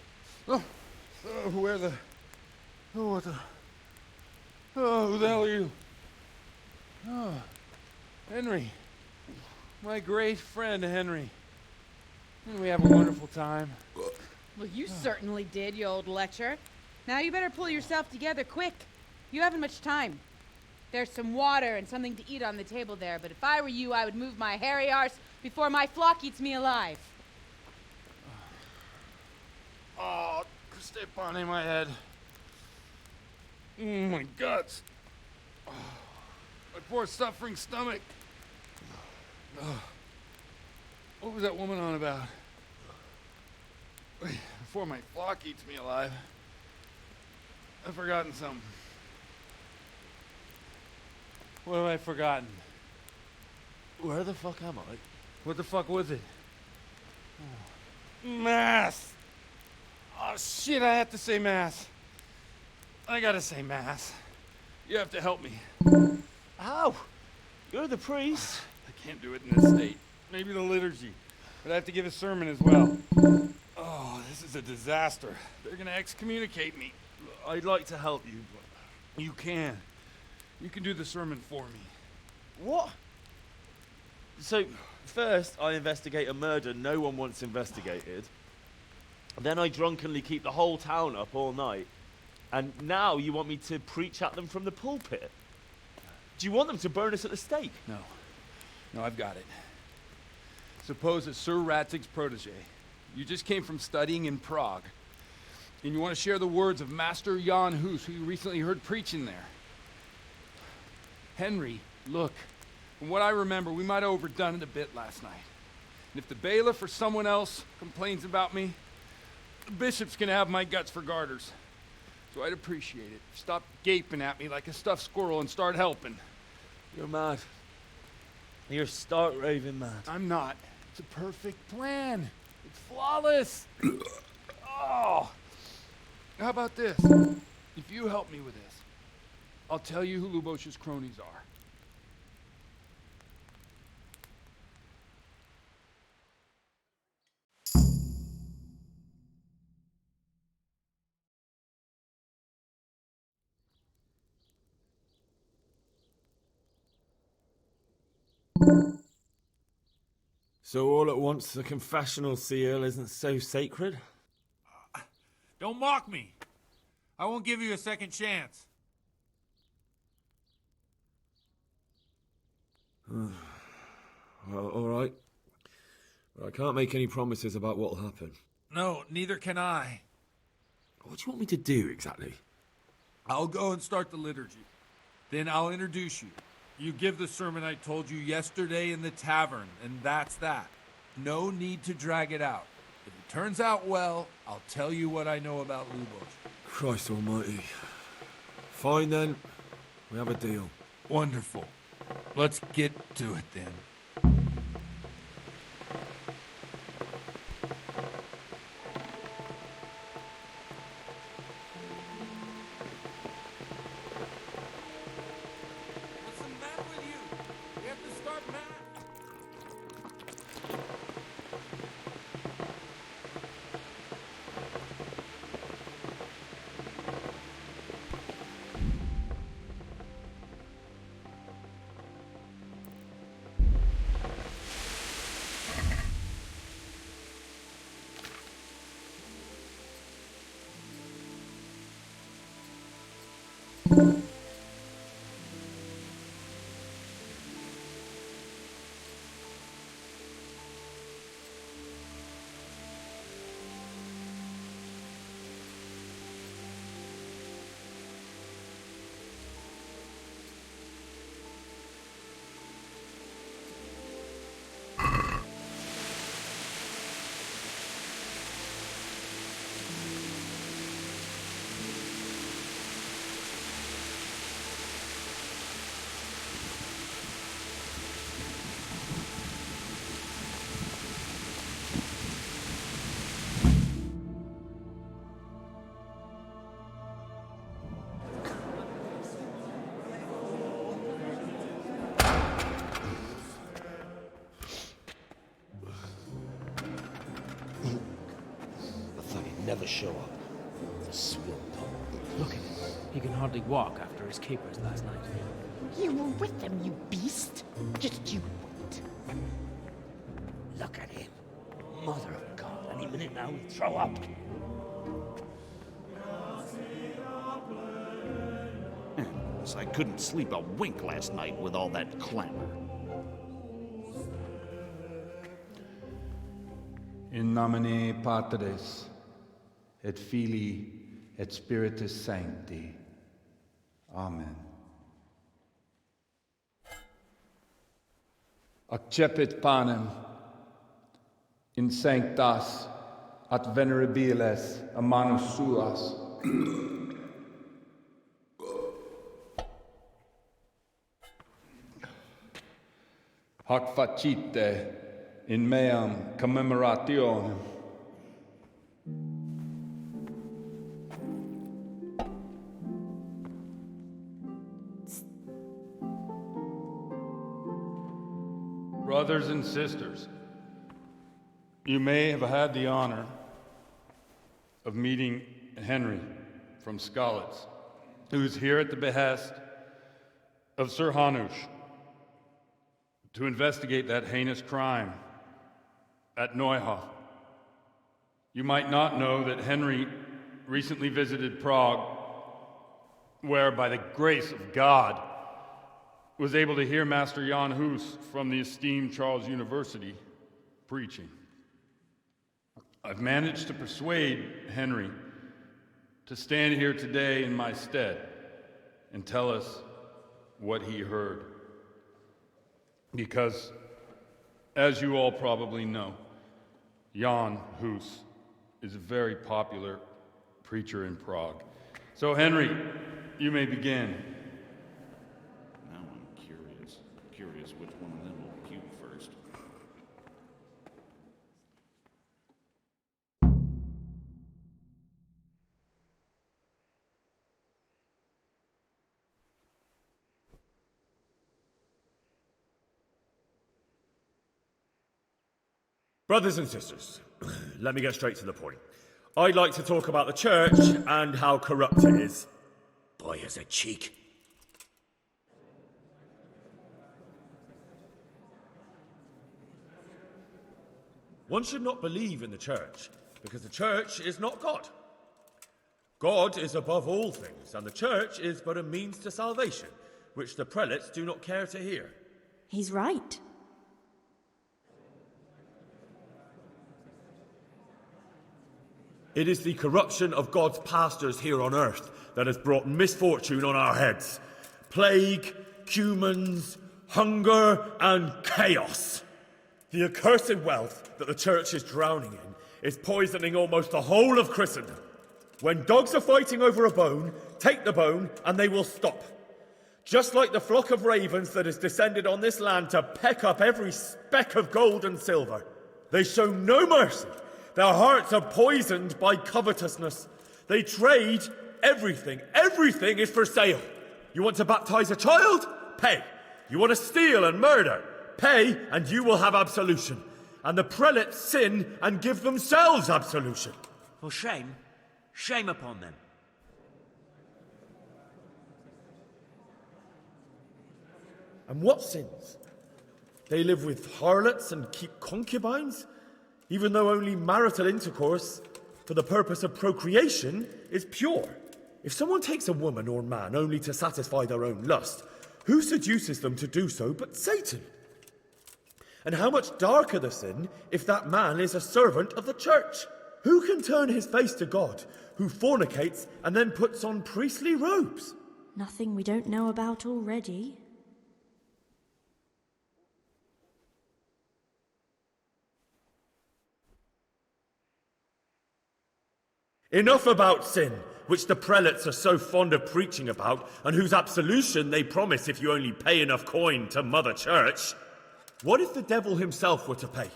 Where the... Oh, what the... Oh, who the hell are you? Oh, Henry. My great friend, Henry. And we have a wonderful time. Well, you certainly did, you old lecher. Now you better pull yourself together quick. You haven't much time. There's some water and something to eat on the table there, but if I were you, I would move my hairy arse before my flock eats me alive. Oh, step on in my head. My guts. Oh, my poor suffering stomach. Oh, what was that woman on about? Before my flock eats me alive. I've forgotten something. What have I forgotten? Where the fuck am I? What the fuck was it? Mass! Oh shit, I have to say mass. I gotta say mass. You have to help me. How? You're the priest. I can't do it in this state. Maybe the liturgy. But I have to give a sermon as well. Oh, this is a disaster. They're gonna excommunicate me. I'd like to help you, but... You can. You can do the sermon for me. What? So, first I investigate a murder no one wants investigated. Then I drunkenly keep the whole town up all night. And now you want me to preach at them from the pulpit? Do you want them to burn us at the stake? No. No, I've got it. Suppose that Sir Ratzig's protege. You just came from studying in Prague. And you want to share the words of Master Jan Hus, who you recently heard preaching there. Henry, look. From what I remember, we might have overdone it a bit last night. And if the bailiff or someone else complains about me, the bishop's gonna have my guts for garters. So I'd appreciate it. Stop gaping at me like a stuffed squirrel and start helping. You're mad. You're stark raving mad. I'm not. It's a perfect plan. It's flawless. Oh. How about this? If you help me with this, I'll tell you who Lubosh's cronies are. So all at once the confessional seal isn't so sacred? Don't mock me. I won't give you a second chance. Well, all right. But I can't make any promises about what'll happen. No, neither can I. What do you want me to do exactly? I'll go and start the liturgy. Then I'll introduce you. You give the sermon I told you yesterday in the tavern, and that's that. No need to drag it out. If it turns out well, I'll tell you what I know about Lubosh. Christ almighty. Fine then. We have a deal. Wonderful. Let's get to it then. Never show up. Swill dog. Look at him. He can hardly walk after his capers last night. You were with them, you beast. Just you wait. Look at him. Mother of God, any minute now he'll throw up. Yes, I couldn't sleep a wink last night with all that clamor. In nomine Patris, et Filii, et Spiritus Sancti. Amen. Accepit panem in sanctas at venerabiles a manus suas. Hac facite in meam commemorationem. Brothers and sisters, you may have had the honor of meeting Henry from Skalitz, who is here at the behest of Sir Hanush to investigate that heinous crime at Neuhof. You might not know that Henry recently visited Prague, where, by the grace of God, was able to hear Master Jan Hus from the esteemed Charles University preaching. I've managed to persuade Henry to stand here today in my stead and tell us what he heard. Because, as you all probably know, Jan Hus is a very popular preacher in Prague. So, Henry, you may begin. Now I'm curious which one of them will puke first. Brothers and sisters, let me get straight to the point. I'd like to talk about the church and how corrupt it is. Boy has a cheek. One should not believe in the church, because the church is not God. God is above all things, and the church is but a means to salvation, which the prelates do not care to hear. He's right. It is the corruption of God's pastors here on earth that has brought misfortune on our heads. Plague, cumens, hunger, and chaos. The accursed wealth that the church is drowning in is poisoning almost the whole of Christendom. When dogs are fighting over a bone, take the bone and they will stop. Just like the flock of ravens that has descended on this land to peck up every speck of gold and silver. They show no mercy. Their hearts are poisoned by covetousness. They trade everything. Everything is for sale. You want to baptize a child? Pay. You want to steal and murder? Pay, and you will have absolution. And the prelates sin and give themselves absolution. For shame. Shame upon them. And what sins? They live with harlots and keep concubines? Even though only marital intercourse for the purpose of procreation is pure. If someone takes a woman or man only to satisfy their own lust, who seduces them to do so but Satan? And how much darker the sin if that man is a servant of the church? Who can turn his face to God, who fornicates and then puts on priestly robes? Nothing we don't know about already. Enough about sin, which the prelates are so fond of preaching about, and whose absolution they promise if you only pay enough coin to Mother Church. What if the devil himself were to pay?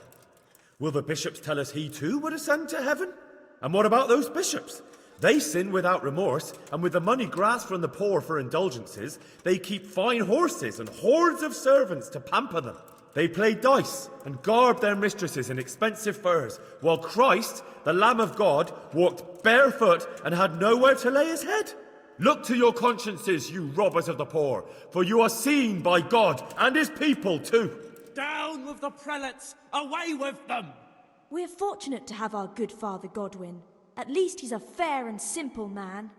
Will the bishops tell us he too would ascend to heaven? And what about those bishops? They sin without remorse, and with the money grasped from the poor for indulgences, they keep fine horses and hordes of servants to pamper them. They play dice and garb their mistresses in expensive furs, while Christ, the Lamb of God, walked barefoot and had nowhere to lay his head. Look to your consciences, you robbers of the poor, for you are seen by God and his people too. Down with the prelates! Away with them! We're fortunate to have our good Father Godwin. At least he's a fair and simple man.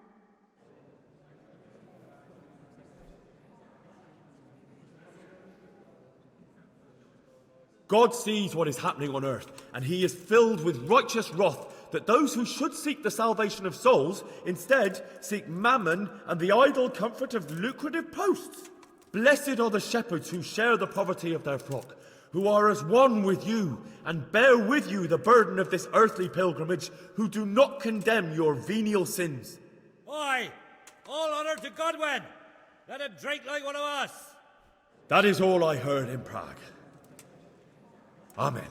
God sees what is happening on earth, and he is filled with righteous wrath that those who should seek the salvation of souls instead seek mammon and the idle comfort of lucrative posts. Blessed are the shepherds who share the poverty of their flock, who are as one with you and bear with you the burden of this earthly pilgrimage, who do not condemn your venial sins. Oi! All honour to Godwin! Let him drink like one of us! That is all I heard in Prague. Amen.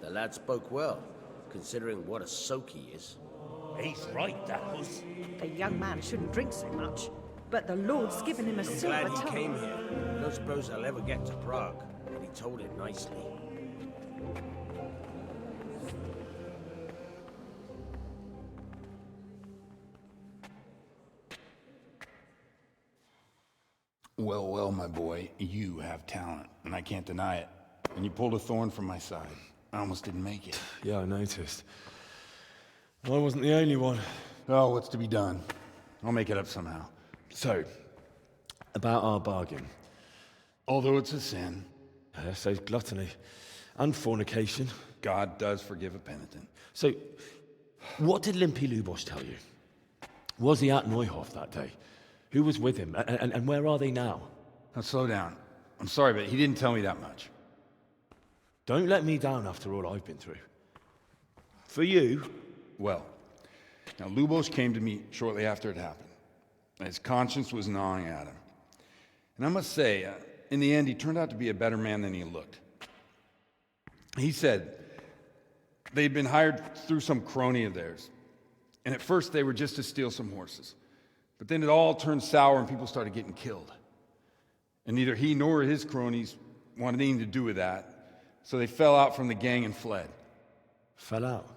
The lad spoke well, considering what a soak he is. He's right, that was. The young man shouldn't drink so much, but the Lord's given him a I'm silver glad he tongue. came here. I don't suppose I'll ever get to Prague, and he told it nicely. Well, well, my boy, you have talent, and I can't deny it. And you pulled a thorn from my side. I almost didn't make it. Yeah, I noticed. I wasn't the only one. Oh, what's to be done? I'll make it up somehow. So, about our bargain. Although it's a sin. So gluttony and fornication. God does forgive a penitent. So, what did Limpy Lubosh tell you? Was he at Neuhof that day? Who was with him? And where are they now? Now, slow down. I'm sorry, but he didn't tell me that much. Don't let me down after all I've been through. For you... Well, now Lubosh came to me shortly after it happened. His conscience was gnawing at him. And I must say, in the end, he turned out to be a better man than he looked. He said they'd been hired through some crony of theirs. And at first they were just to steal some horses. But then it all turned sour and people started getting killed. And neither he nor his cronies wanted anything to do with that. So they fell out from the gang and fled. Fell out?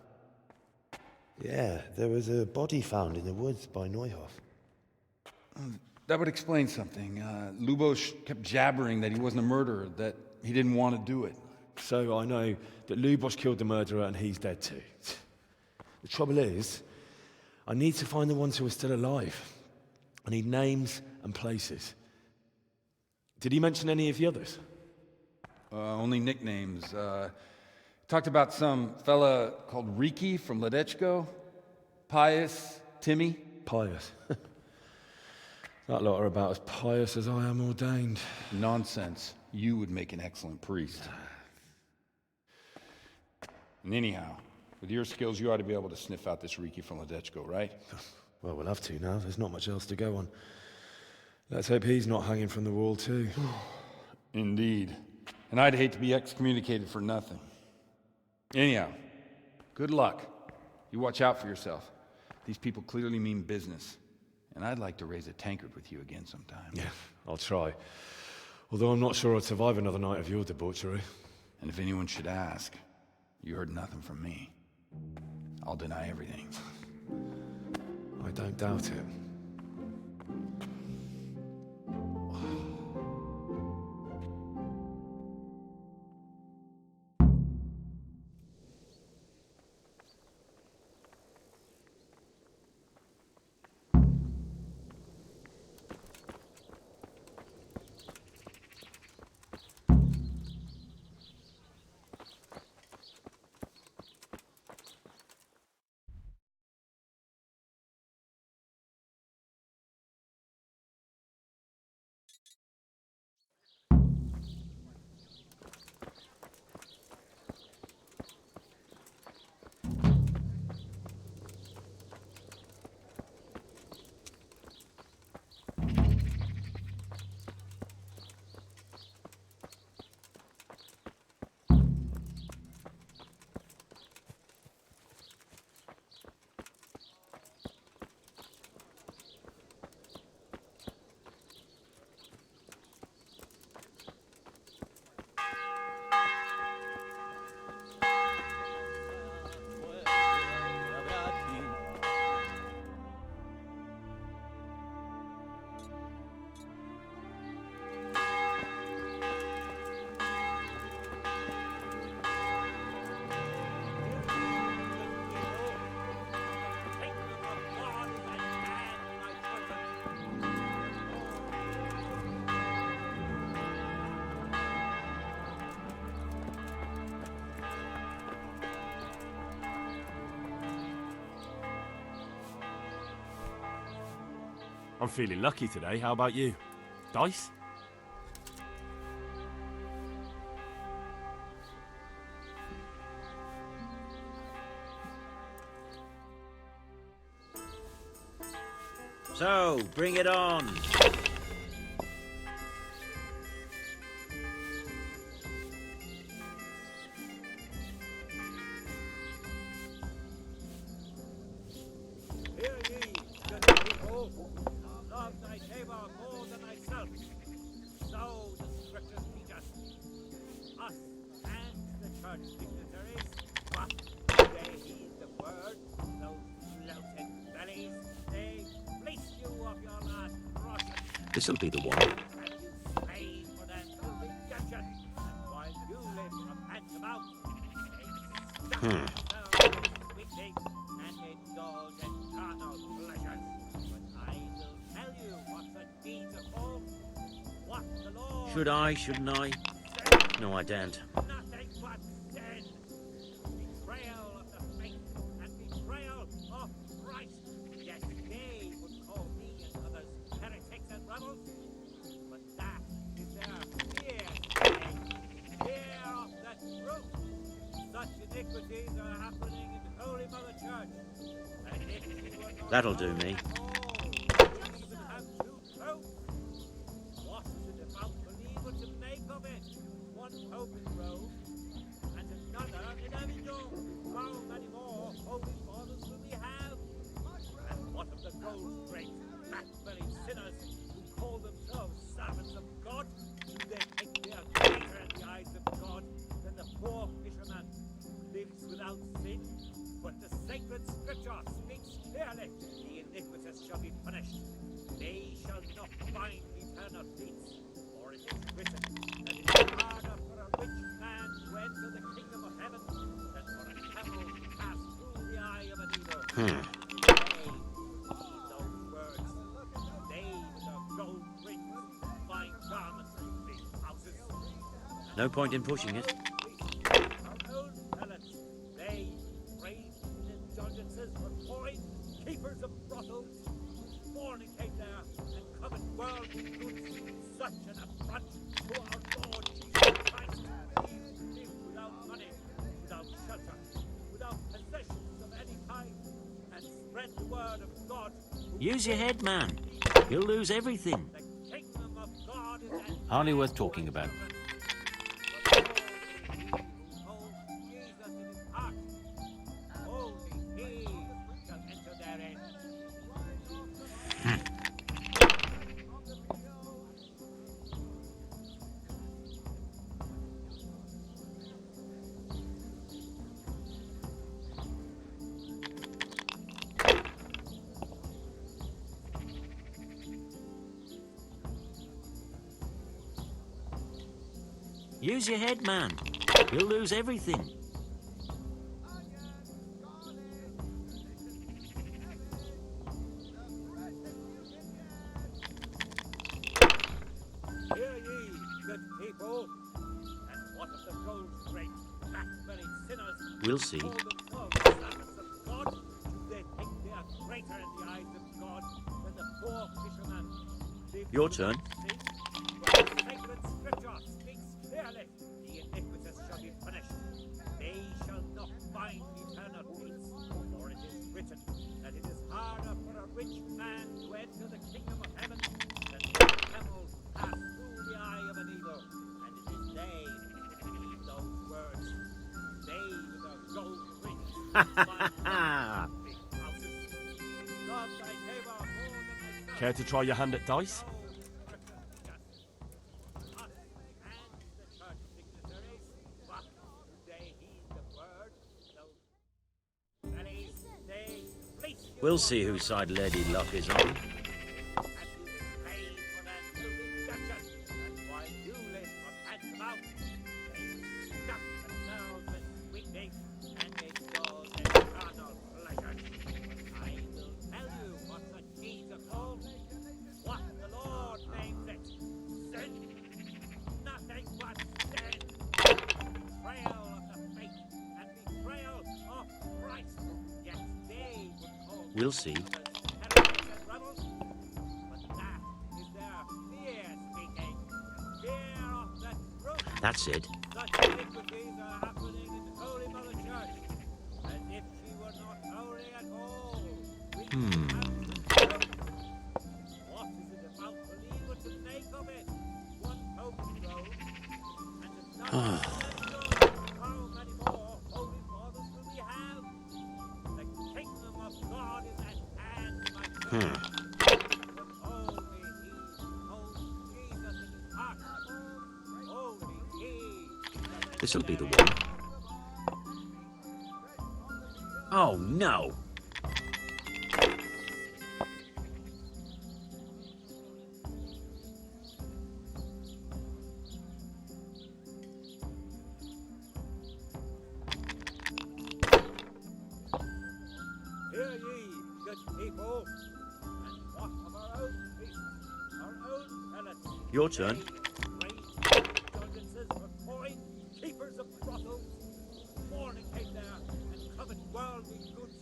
Yeah, there was a body found in the woods by Neuhof. That would explain something. Lubosh kept jabbering that he wasn't a murderer, that he didn't want to do it. So I know that Lubosh killed the murderer and he's dead too. The trouble is, I need to find the ones who are still alive. I need names and places. Did he mention any of the others? Only nicknames. Talked about some fella called Riki from Ledechko, Pius, Timmy. Pius. That lot are about as pious as I am ordained. Nonsense. You would make an excellent priest. And anyhow, with your skills, you ought to be able to sniff out this Riki from Ledechko, right? Well, we'll have to now. There's not much else to go on. Let's hope he's not hanging from the wall too. Indeed. And I'd hate to be excommunicated for nothing. Anyhow, good luck. You watch out for yourself. These people clearly mean business. And I'd like to raise a tankard with you again sometime. Yeah, I'll try. Although I'm not sure I'd survive another night of your debauchery. And if anyone should ask, you heard nothing from me. I'll deny everything. I don't doubt it. I'm feeling lucky today. How about you? Dice? So, bring it on. Hear ye, good people. Love thy neighbor more than thyself. So the scriptures teach us. Us and the church dignitaries. But they heed the word. Those flouted bellies, they fleece you of your last groschen. This'll be the one. And you slave for their filthy redemption. And while you live from hand to mouth, they stuff themselves with weakling and indulge in carnal pleasures. But I will tell you what the deeds of all, what the Lord... Should I, shouldn't I? No, I daren't. Nothing but sin. Betrayal of the faith and betrayal of Christ. Yes, they would call me and others heretics and rebels. But that is their fear. Fear of the truth. Such iniquities are happening in the Holy Mother Church. And if you were not That'll do me. you even have two popes. What is a devout believer to make of it? One pope in Rome and another in Avignon. How many more holy fathers will we have? And what of the gold-draped, fat-bellied sinners who call themselves servants of God? Do they think they are greater in the eyes of God than the poor fisherman who lives without sin? But the sacred scripture speaks clearly. The iniquitous shall be punished. They shall not find eternal peace. For it is written that it is harder for a rich man to enter the kingdom of heaven than for a camel to pass through the eye of a needle. They heed those words. They with their gold rings, fine garments, and big houses. No point in pushing it. Our own talents. They praise indulgences for coin, keepers of brothels, fornicate there, and covet worldly goods. Such an affront to our Lord Jesus Christ. He live without money, without shelter, without possessions of any kind, and spread the word of God. Use your head, man. You'll lose everything. The kingdom of God is at Hardly worth talking about. Jesus in his heart. Only he shall enter therein. Use your head, man. You'll lose everything. Hear ye, good people, and what of the gold-draped, fat-bellied sinners? We'll see. Call themselves servants of God? Do they think they are greater in the eyes of God than the poor fisherman? Your turn. But the sacred scripture speaks clearly. The iniquitous shall be punished. They shall not find eternal peace. For it is written that it is harder for a rich man to enter the kingdom of heaven than for a camel to pass through the eye of a needle. And it is they who heed those words. They with their gold rings, fine big houses. Love thy neighbor more than thyself. Care to try your hand at dice? We'll see whose side Lady Luck is on. We'll see. That's it. Such iniquities are happening in the Holy Mother Church, as if she were not holy at all. What is a devout believer to make of it? One pope rose, and another how many more holy fathers do we have? The kingdom of God is at hand, my children. Only he holds Jesus in his heart. Only he. This'll be the one. Oh, no! Hear ye, good people, and what of our own priests, our own prelates, Your turn. indulgences for coin, keepers of brothels, fornicate there, and covet worldly goods,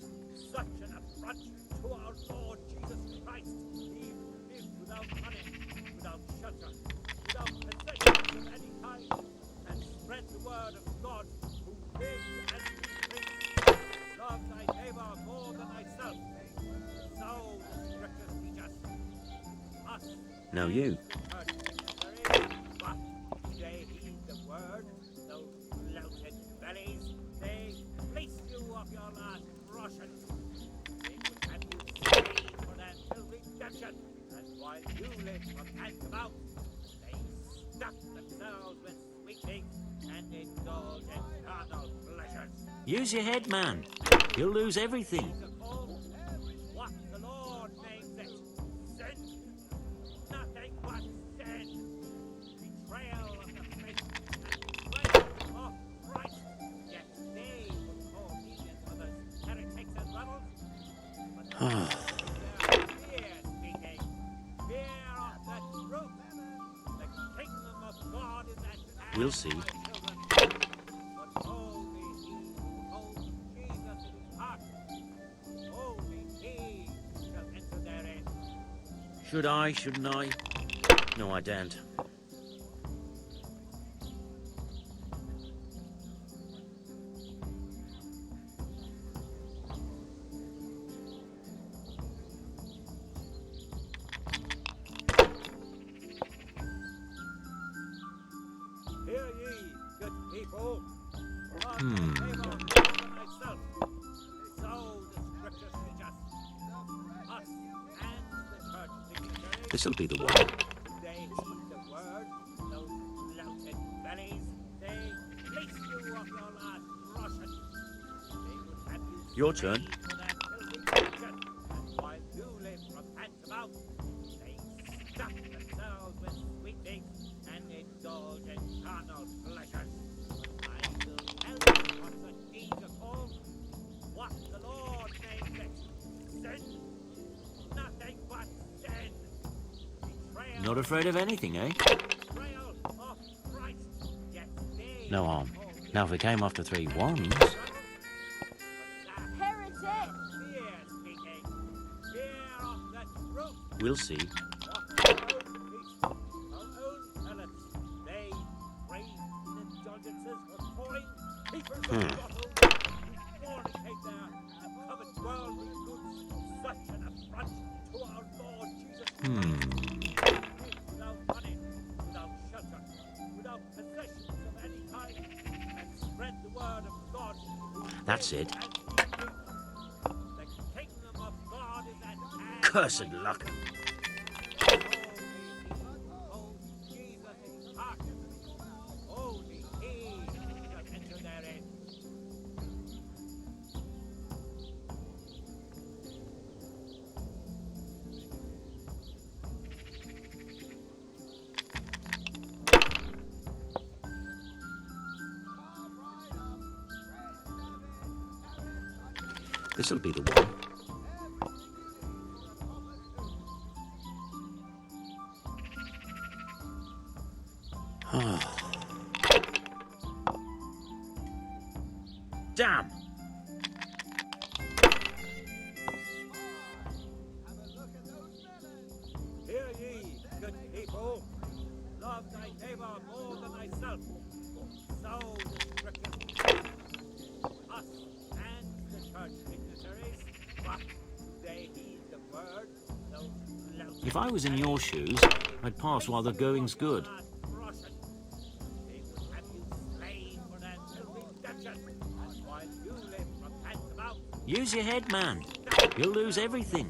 such an affront to our Lord Jesus Christ. He lived without money, without shelter, without possessions of any kind, and spread the word of God, who lives as he thinks. Love thy neighbor more than thyself. So the scriptures teach us. Us. Now you. But they heed the word, those bloated bellies, they fleece you of your last groschen. They would have you slave for their till redemption, and while you live from hand to mouth, they stuff themselves with sweet things and indulge in carnal pleasures. Use your head, man. You'll lose everything. What the Lord names it, sin. Nothing but sin. Betrayal of the faith and betrayal of Christ. Yet they would call me and others heretics and rebels. But fear speaking, fear of the truth. The kingdom of God is at hand. We'll see. But only he who holds Jesus in his heart, only he shall enter therein. Should I, shouldn't I? No, I daren't. Hear ye, good people. Love Hmm. thy neighbor more than thyself. So the scriptures teach us. Us and the church dignitaries. This'll be the one. They heed the word, those bloated bellies. They fleece you of your last groschen. They would have you Your turn. slave for their filthy religion, and while you live from hand to mouth, they stuff themselves with sweet things and indulge in carnal pleasures. I will tell you what the deeds are called, what the Lord names it. Sin. Nothing but sin. Betrayal. Not afraid of anything, eh? Betrayal of Christ. Yet they No harm. Now, if it came after 3 ones... heretic. Fear speaking. Fear of the truth. We'll see. Our own priests, our own prelates, they crave indulgences for coin, keepers of brothels, who fornicate there and covet worldly goods, such an affront to our Lord Jesus Christ. Without money, without shelter, without possessions of any kind, and spread the word of God. That's it. The kingdom of God is at hand. Cursed luck. Jesus in his heart. Only he shall enter therein. This'll be the one. Damn! Hear ye, good people. Love thy neighbor more than thyself. If I was in your shoes, I'd pass while the going's good. Use your head, man. You'll lose everything.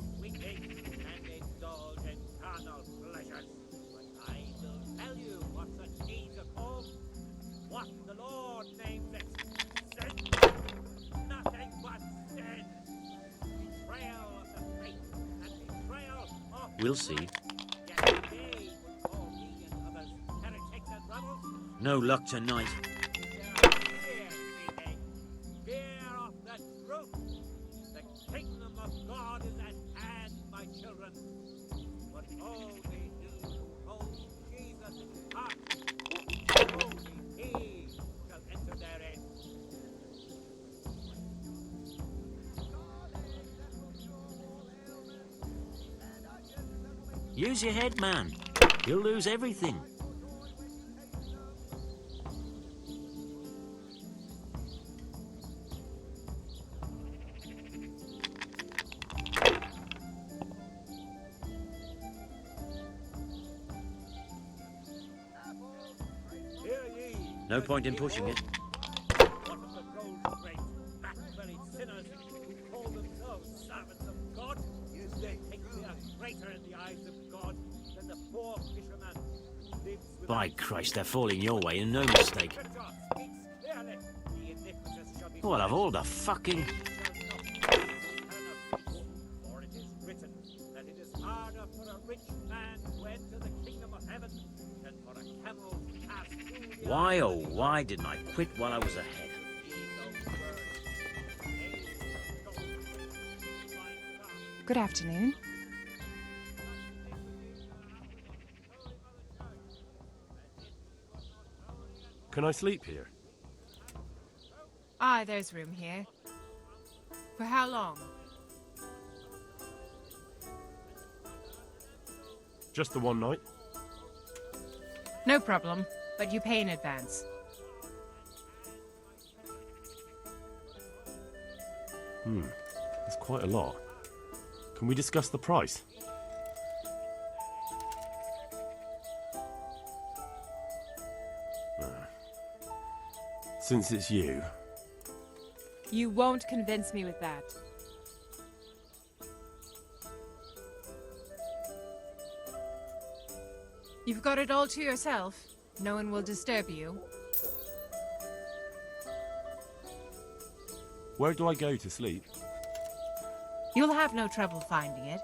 What the Lord names it. Sin. Nothing but sin. Betrayal of the faith and betrayal of... We'll see. Yet they would call me and others heretics and rebels. No luck tonight. Fear of the truth. The kingdom of God is at hand, my children. But only he who holds Jesus in his heart, only he shall enter therein. Use your head, man. You'll lose everything. No point in pushing it. What of the gold great, back-bellied sinners who call themselves servants of God? They think they are greater in the eyes of God than the poor fisherman who lives with... By Christ, they're falling your way and no mistake. Scripture speaks clearly. The iniquitous shall be... Well, of all the fucking... For it is written that it is harder for a rich man to enter the kingdom of heaven than for a camel to pass through the... Why, oh, why didn't I quit while I was ahead? Good afternoon. Can I sleep here? Ah, there's room here. For how long? Just the one night? No problem, but you pay in advance. That's quite a lot. Can we discuss the price? Since it's you, You won't convince me with that. You've got it all to yourself. No one will disturb you. where do I go to sleep? You'll have no trouble finding it.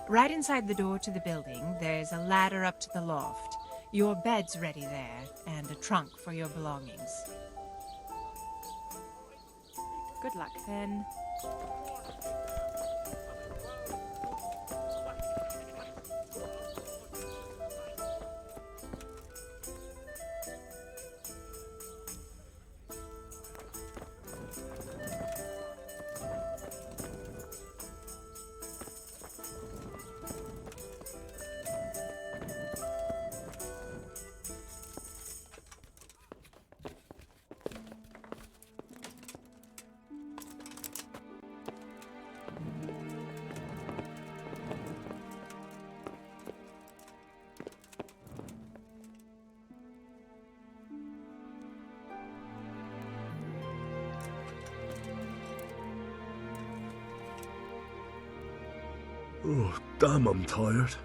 Right inside the door to the building, there's a ladder up to the loft. Your bed's ready there, and a trunk for your belongings. Good luck, then. Oh, damn, I'm tired.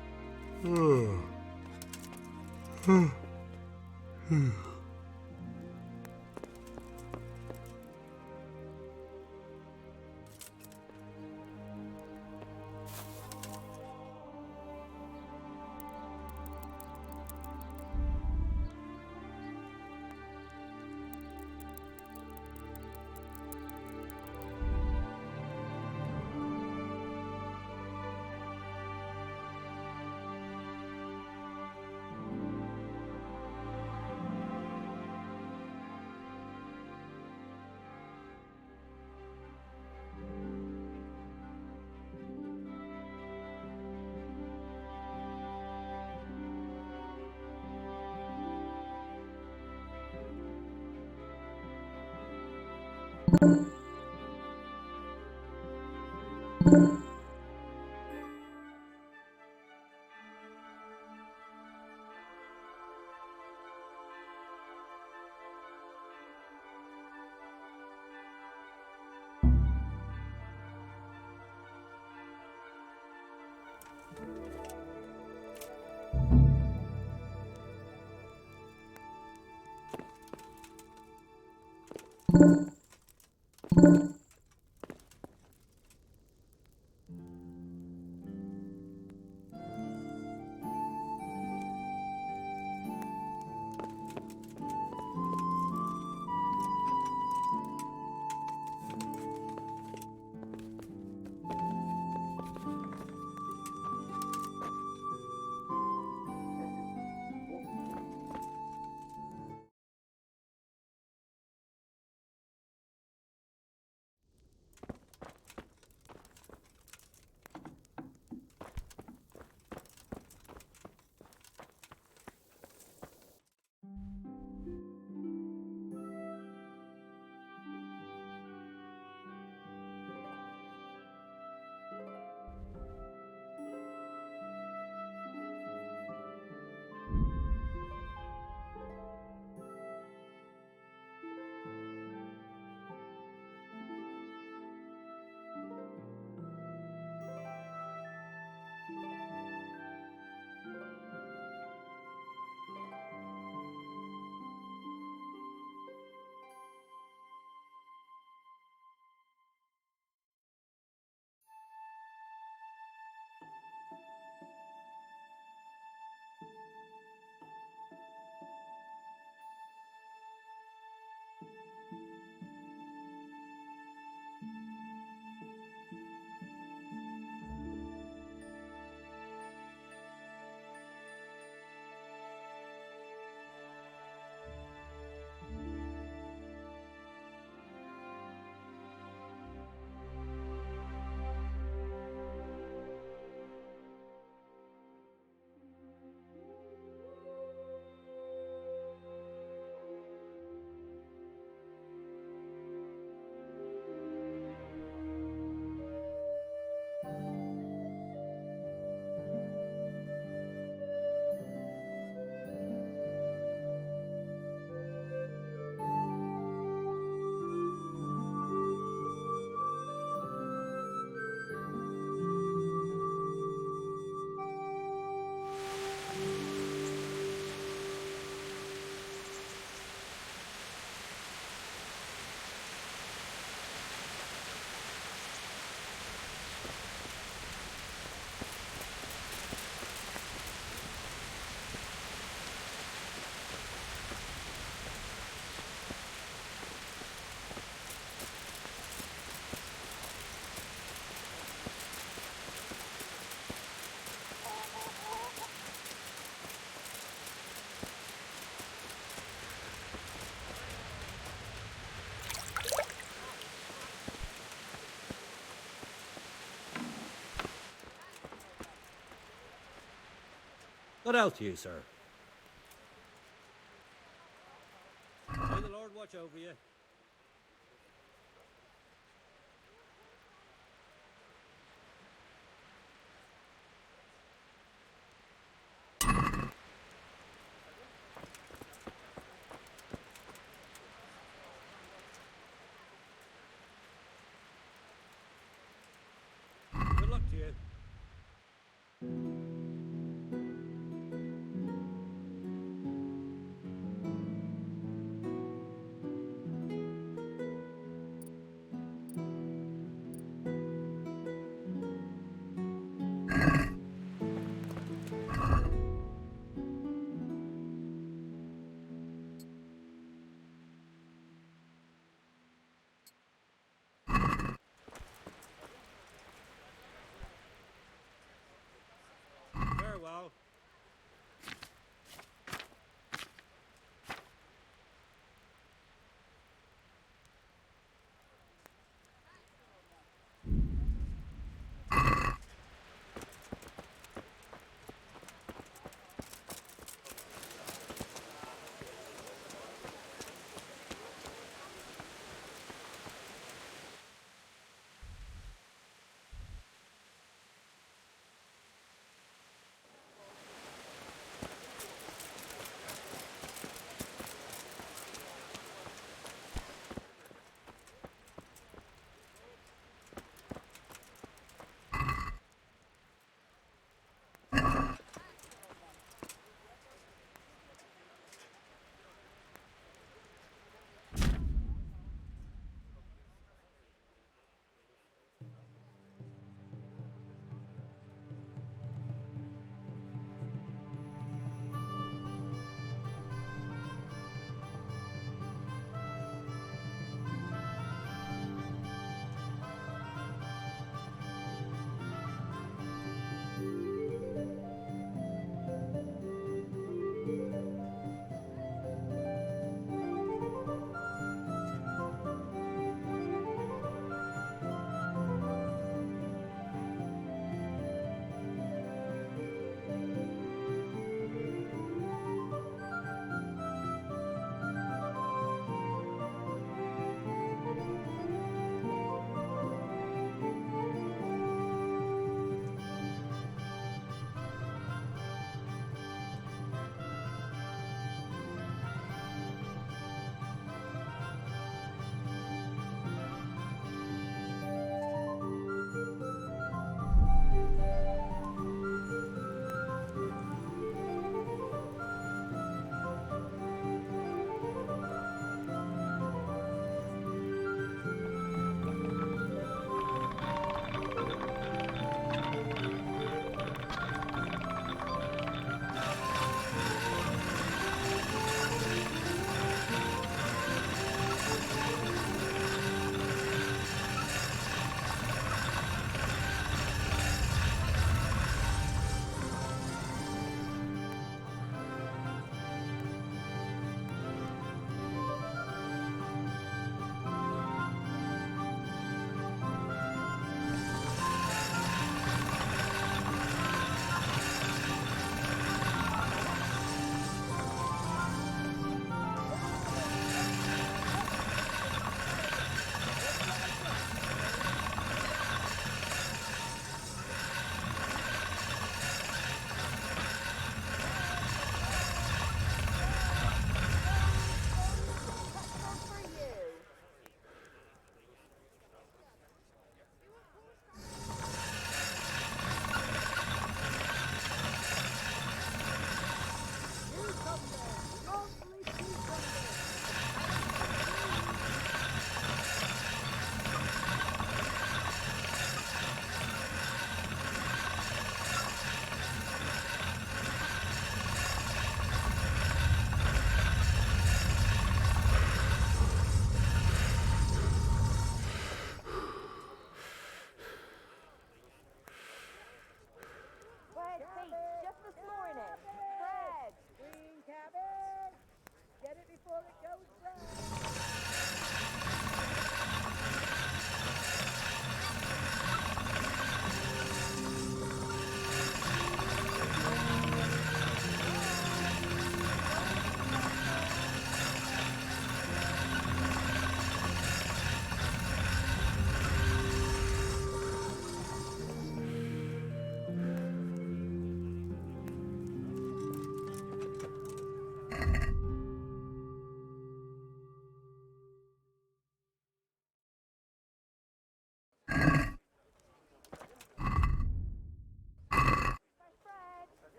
What else you, sir? May the Lord watch over you. Good luck to you.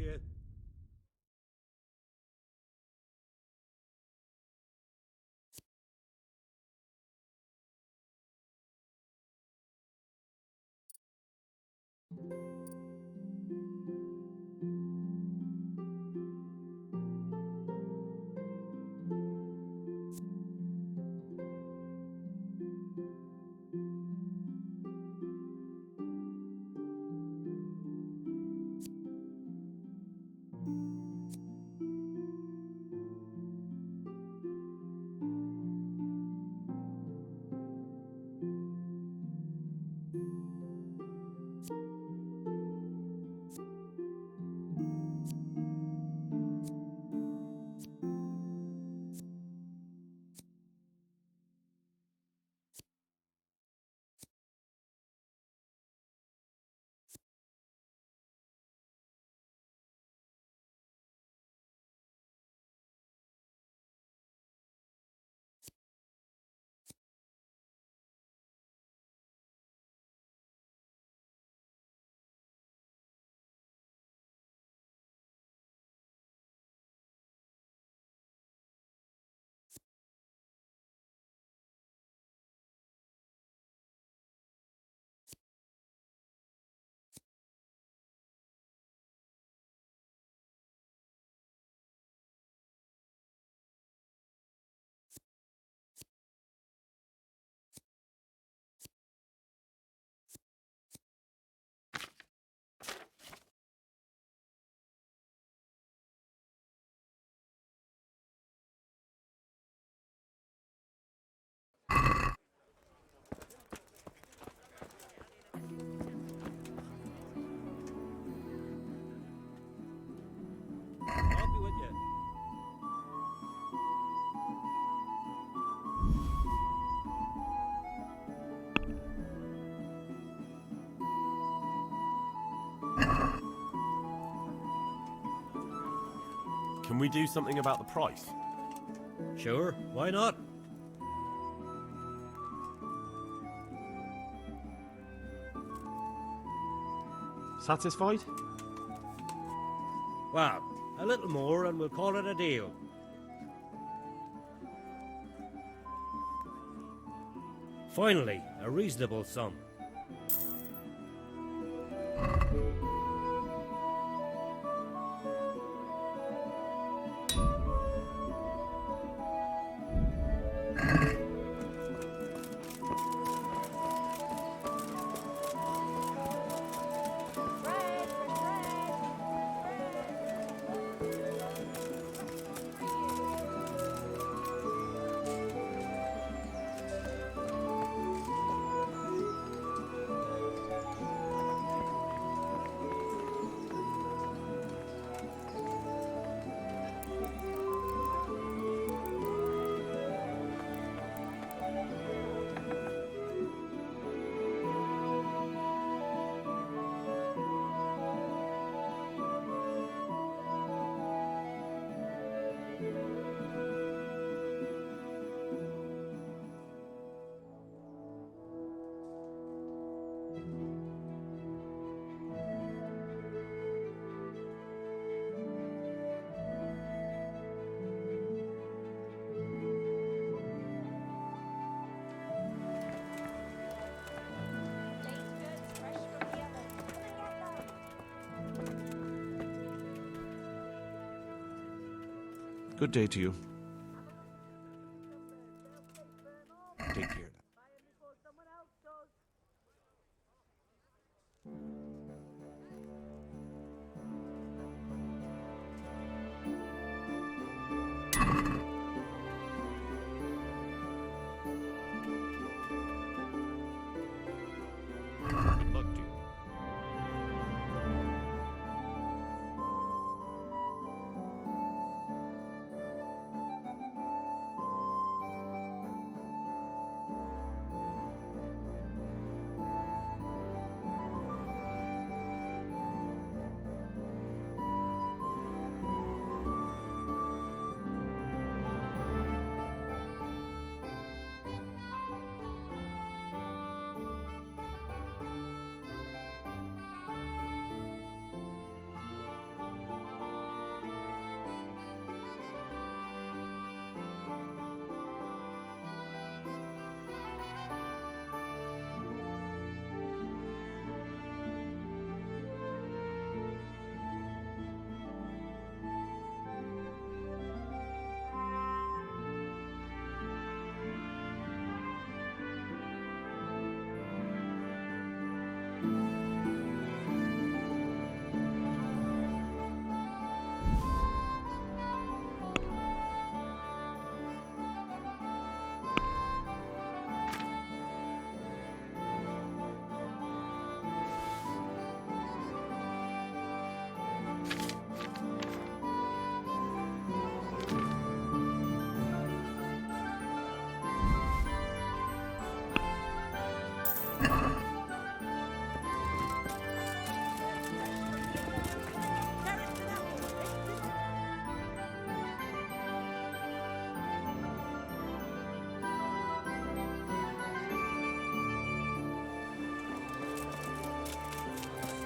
to you. I'll be with you. Can we do something about the price? Sure, why not? Satisfied? Well, a little more and we'll call it a deal. Finally, a reasonable sum. Good day to you. Take care. Good luck to you.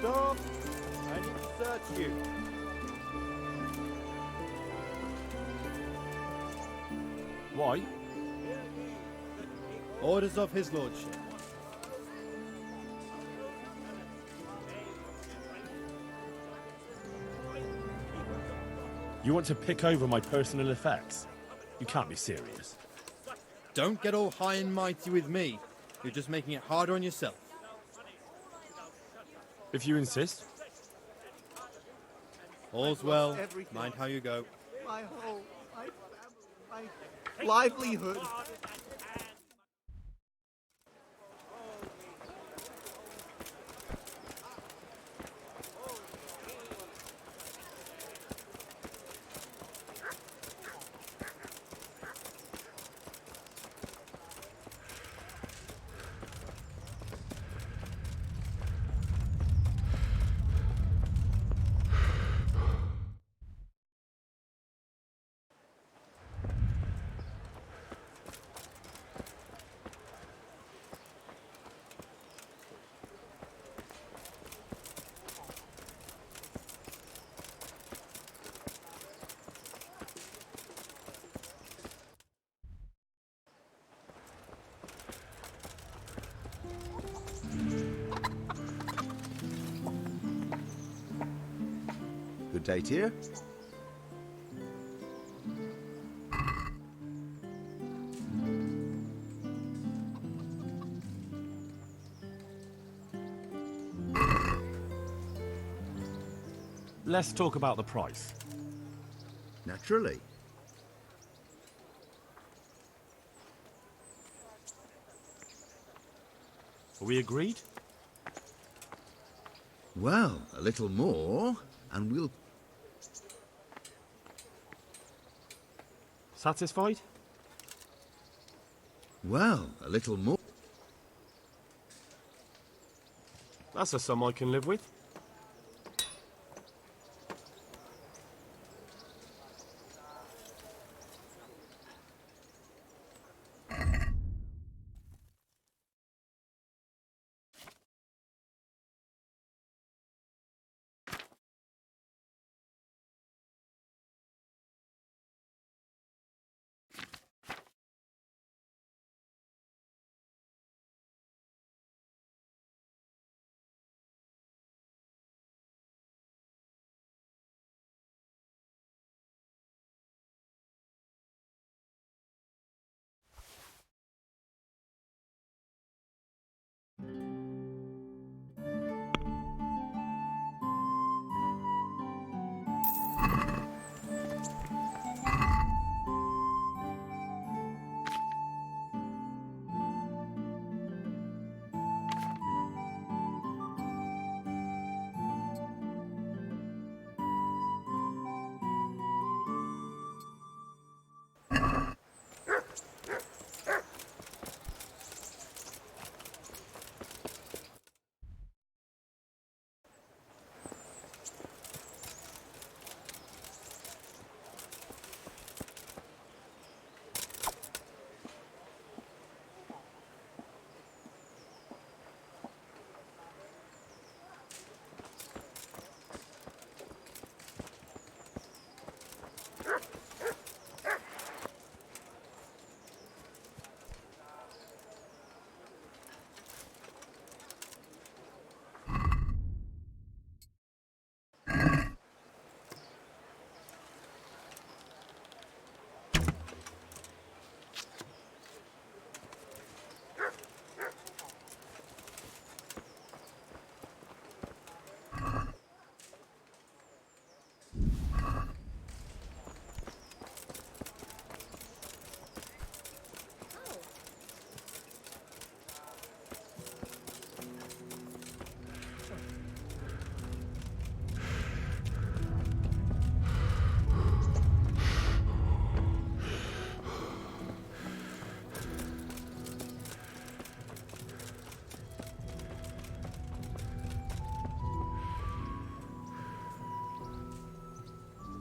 Stop! I need to search you. Why? Orders of his lordship. You want to pick over my personal effects? You can't be serious. Don't get all high and mighty with me. You're just making it harder on yourself. If you insist. All's well. Mind how you go. My home, my family, my livelihood. Good day to you. Let's talk about the price. Naturally. Are we agreed? Well, a little more, and we'll... Satisfied? Well, a little more. That's a sum I can live with.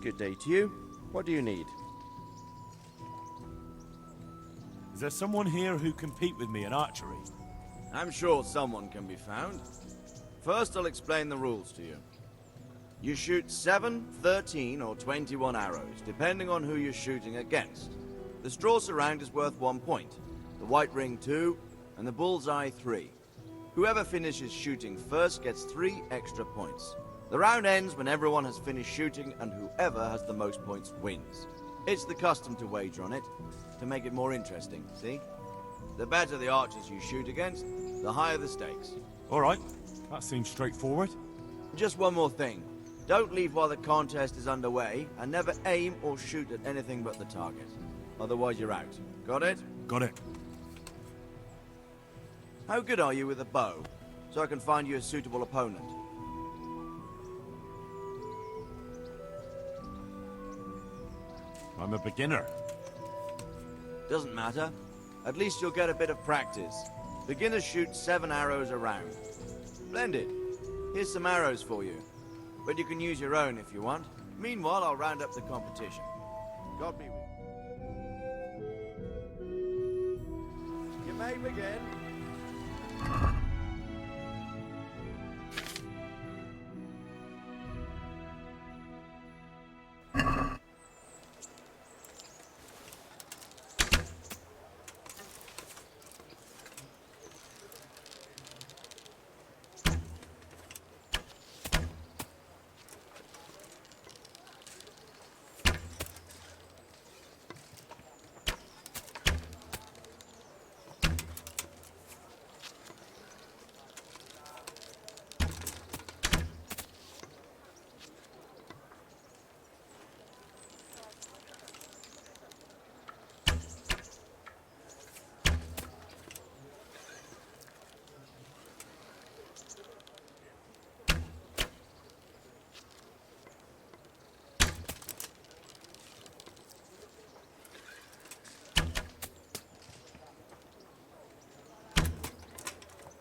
Good day to you. What do you need? Is there someone here who compete with me in archery? I'm sure someone can be found. First, I'll explain the rules to you. You shoot 7, 13, or 21 arrows, depending on who you're shooting against. The straw surround is worth 1 point, the white ring 2, and the bullseye 3. Whoever finishes shooting first gets 3 extra points. The round ends when everyone has finished shooting, and whoever has the most points wins. It's the custom to wager on it, to make it more interesting, see? The better the archers you shoot against, the higher the stakes. All right, that seems straightforward. Just one more thing. Don't leave while the contest is underway, and never aim or shoot at anything but the target. Otherwise you're out. Got it? Got it. How good are you with a bow, so I can find you a suitable opponent? I'm a beginner. Doesn't matter. At least you'll get a bit of practice. Beginners shoot 7 arrows a round. Splendid. Here's some arrows for you. But you can use your own if you want. Meanwhile, I'll round up the competition. God be with you. You may begin.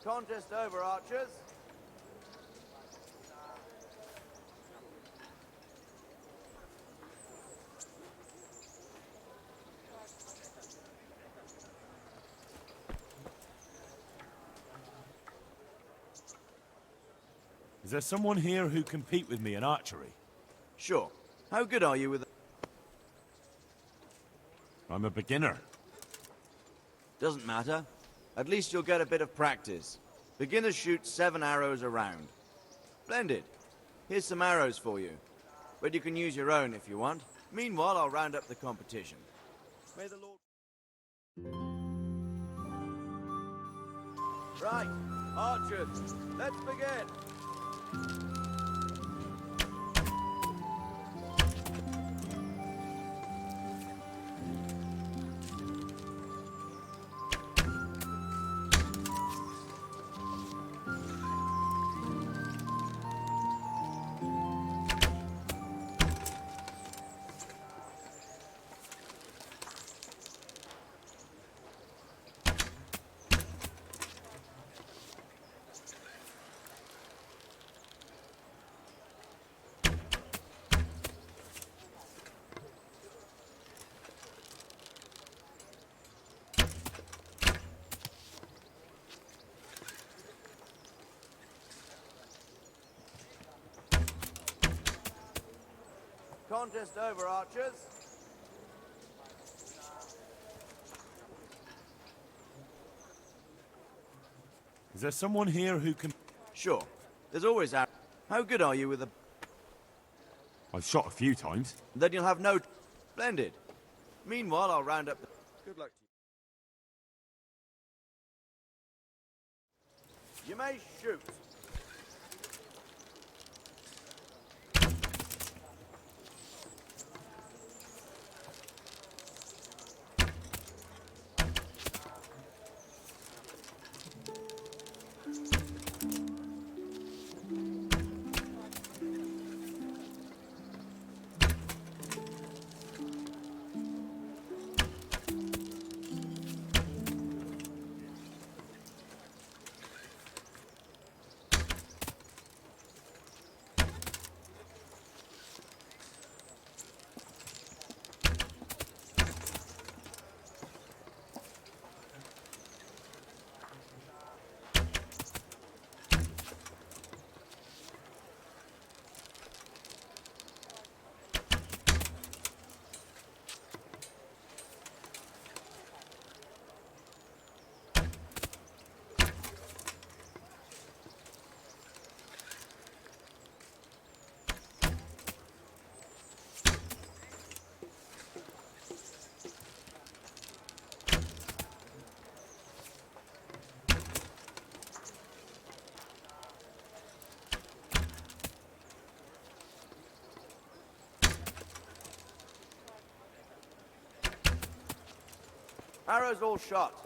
Contest over, archers. Is there someone here who can compete with me in archery? Sure. How good are you with... I'm a beginner. Doesn't matter. At least you'll get a bit of practice. Beginners shoot 7 arrows a round. Splendid. Here's some arrows for you. But you can use your own if you want. Meanwhile, I'll round up the competition. May the Lord... Right, archers, let's begin. Contest over, archers. Is there someone here who can... Sure. There's always arrows. How good are you with a... I've shot a few times. Then you'll have no... Splendid. Meanwhile, I'll round up the... Good luck to you. You may shoot. Arrows all shot.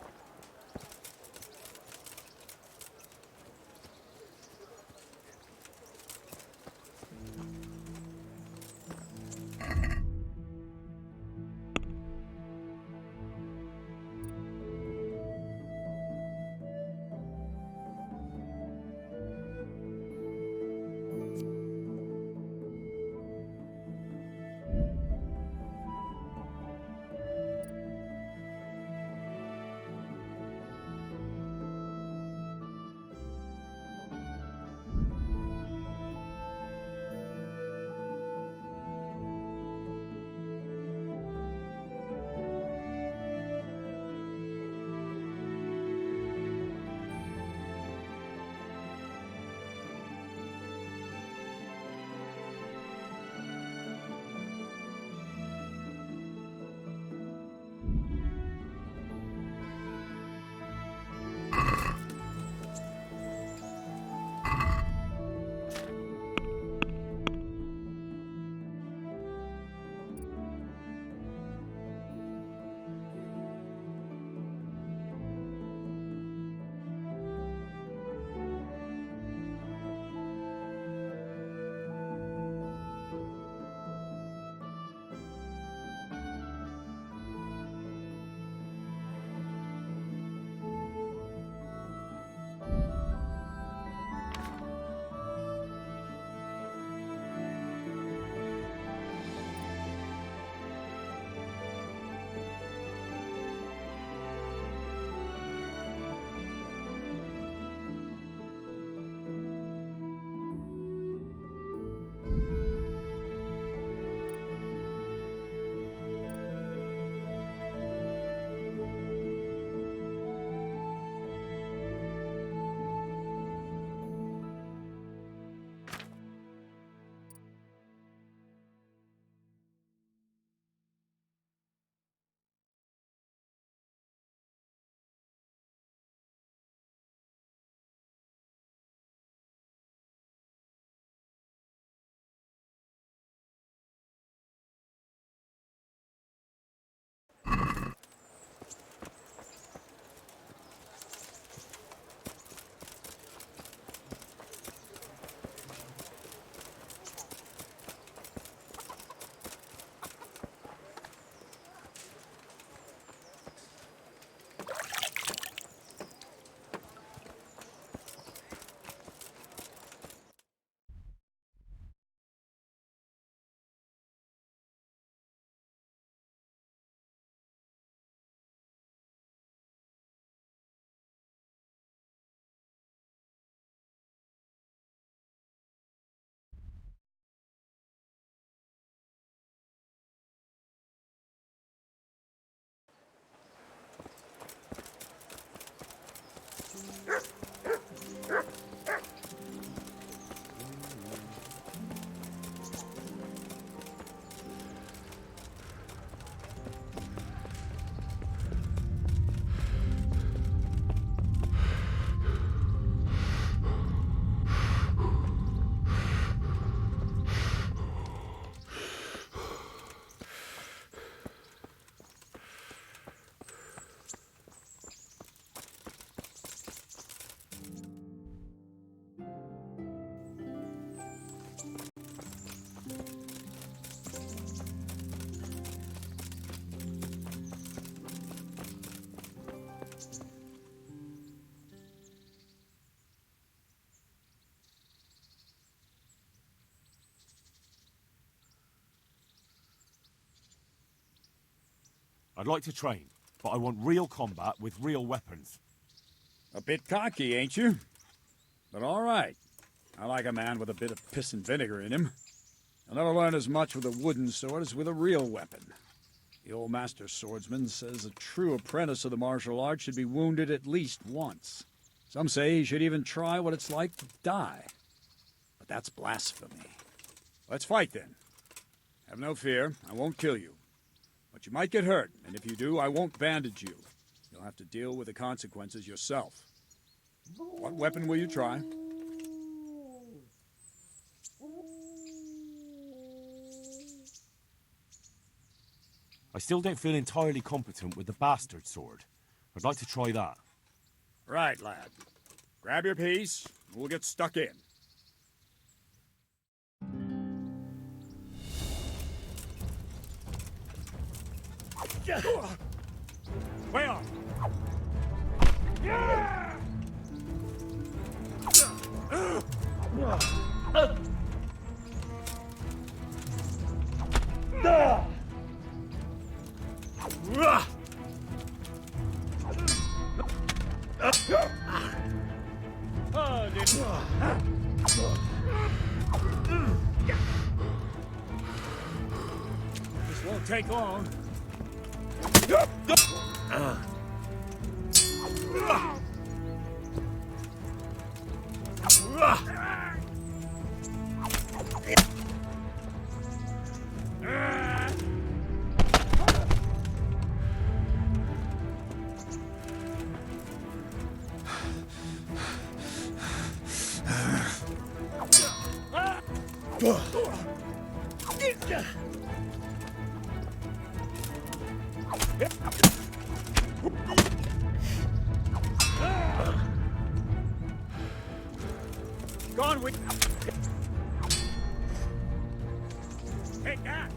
I'd like to train, but I want real combat with real weapons. A bit cocky, ain't you? But all right. I like a man with a bit of piss and vinegar in him. I'll never learn as much with a wooden sword as with a real weapon. The old master swordsman says a true apprentice of the martial art should be wounded at least once. Some say he should even try what it's like to die. But that's blasphemy. Let's fight then. Have no fear, I won't kill you. But you might get hurt, and if you do, I won't bandage you. You'll have to deal with the consequences yourself. What weapon will you try? I still don't feel entirely competent with the bastard sword. I'd like to try that. Right, lad. Grab your piece, and we'll get stuck in. Way off! This won't take long. Gone with. Take that.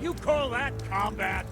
You call that combat?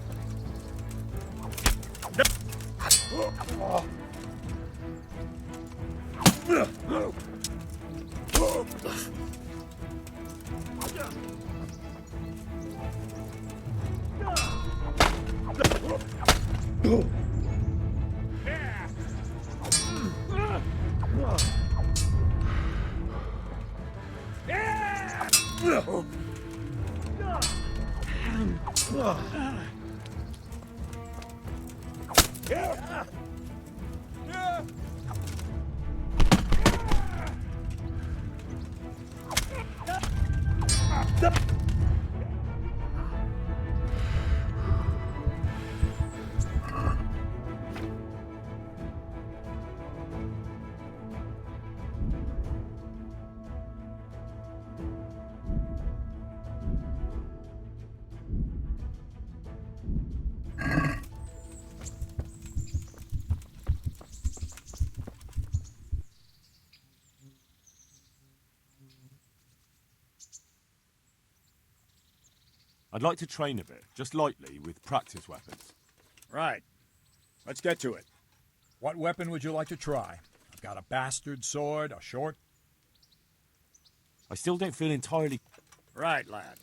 I'd like to train a bit, just lightly, with practice weapons. Right. Let's get to it. What weapon would you like to try? I've got a bastard sword, a short... I still don't feel entirely... Right, lad.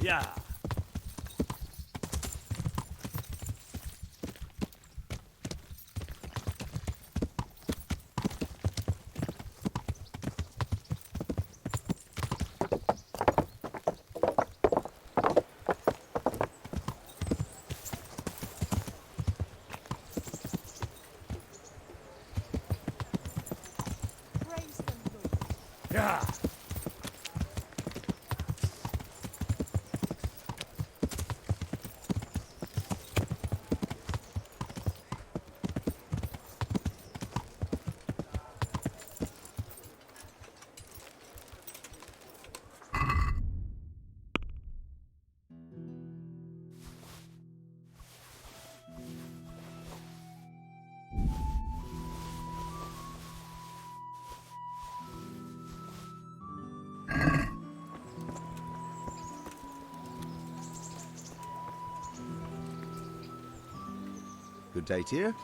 Yeah. Yeah. Good day to you.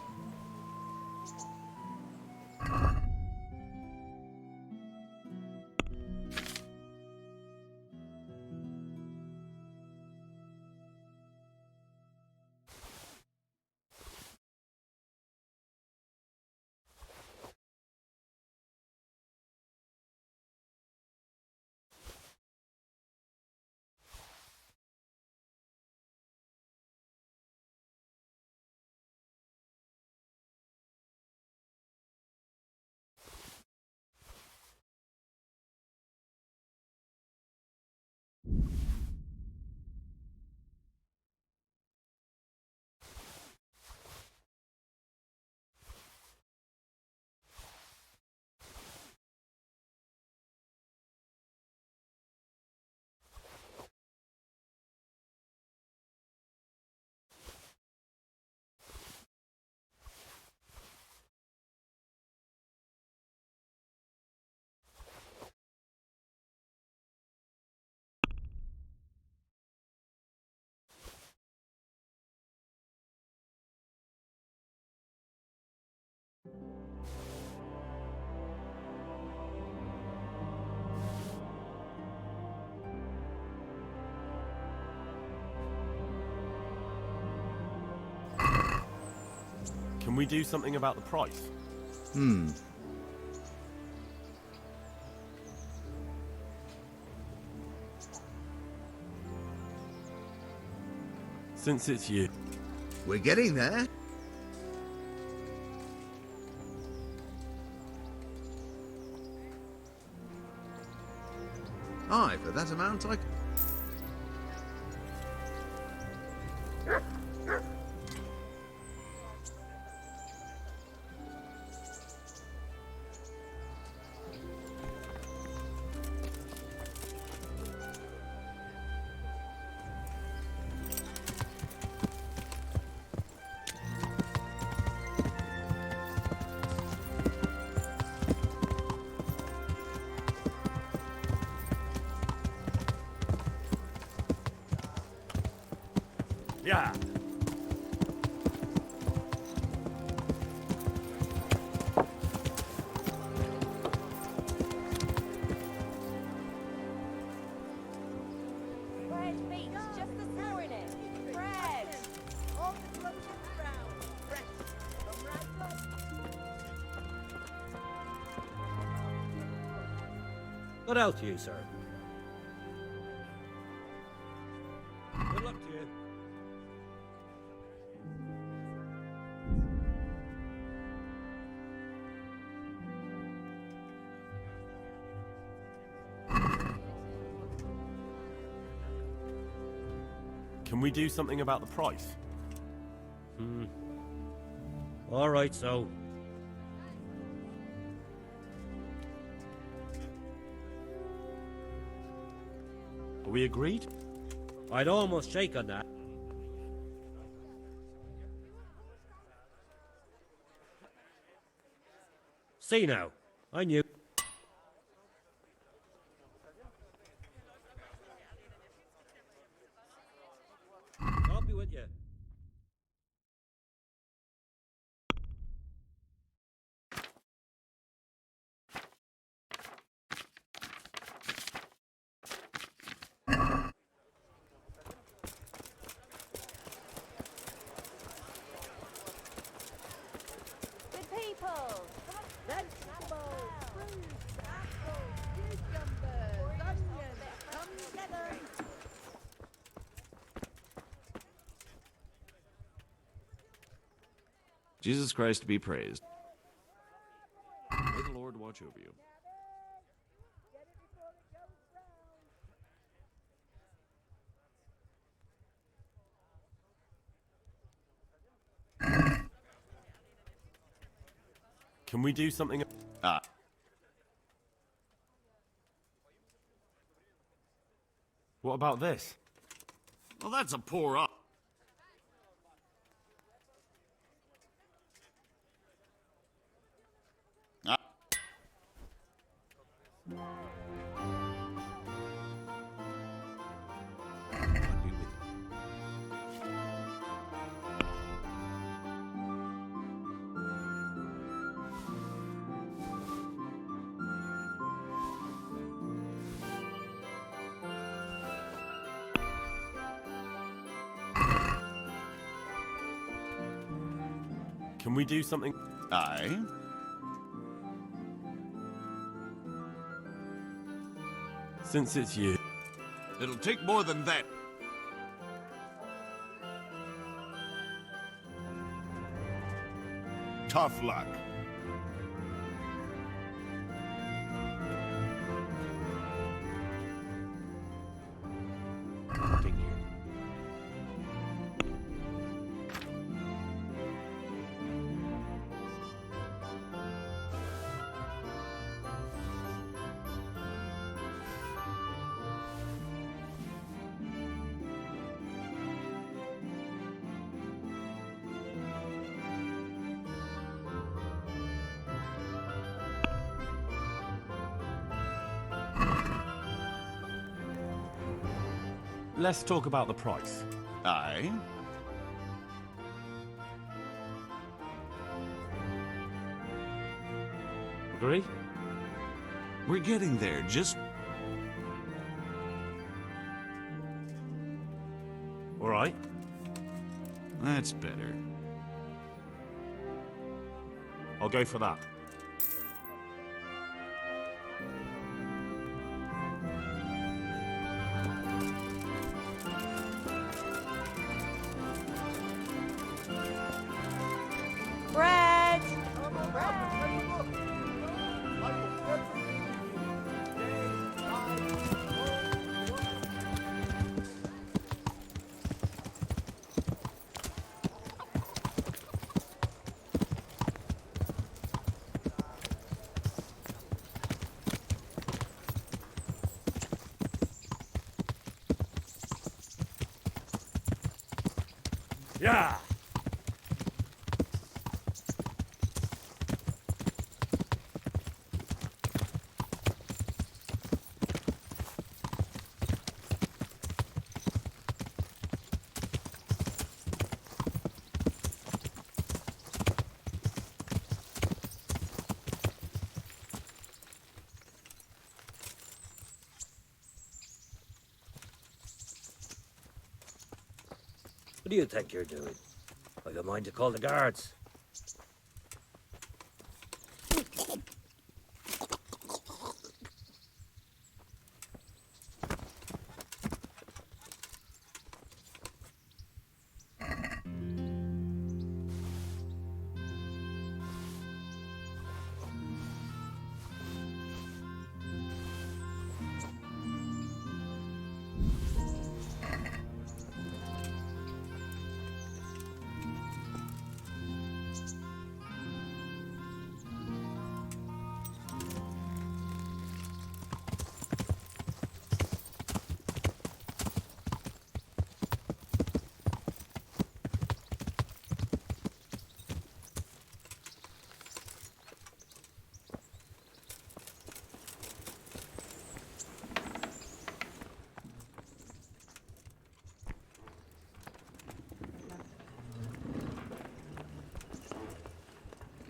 Can we do something about the price? Since it's you. We're getting there. Aye, for that amount I... Yeah. Bread beats just this morning. Bread. All the clothes around. Fresh. From right up. Good health to you, sir. Good luck to you. Can we do something about the price? All right, so. Are we agreed? I'd almost shake on that. See now, I knew. I'll be with you. Jesus Christ be praised. May the Lord watch over you. Can we do something? What about this? Well, that's a poor up. Can we do something? Aye. Since it's you. It'll take more than that. Tough luck. Let's talk about the price. Aye. Agree? We're getting there, just... All right. That's better. I'll go for that. Bread! Yeah! What do you think you're doing? I've a mind to call the guards.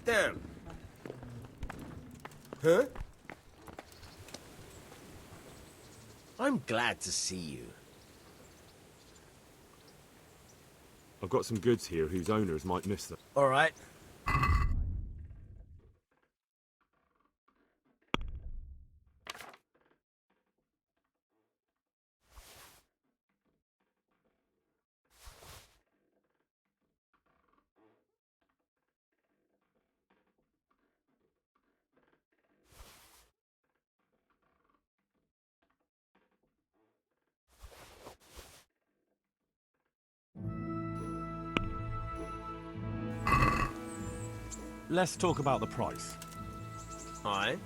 Damn. Huh? I'm glad to see you. I've got some goods here whose owners might miss them. All right. let's talk about the price. Aye.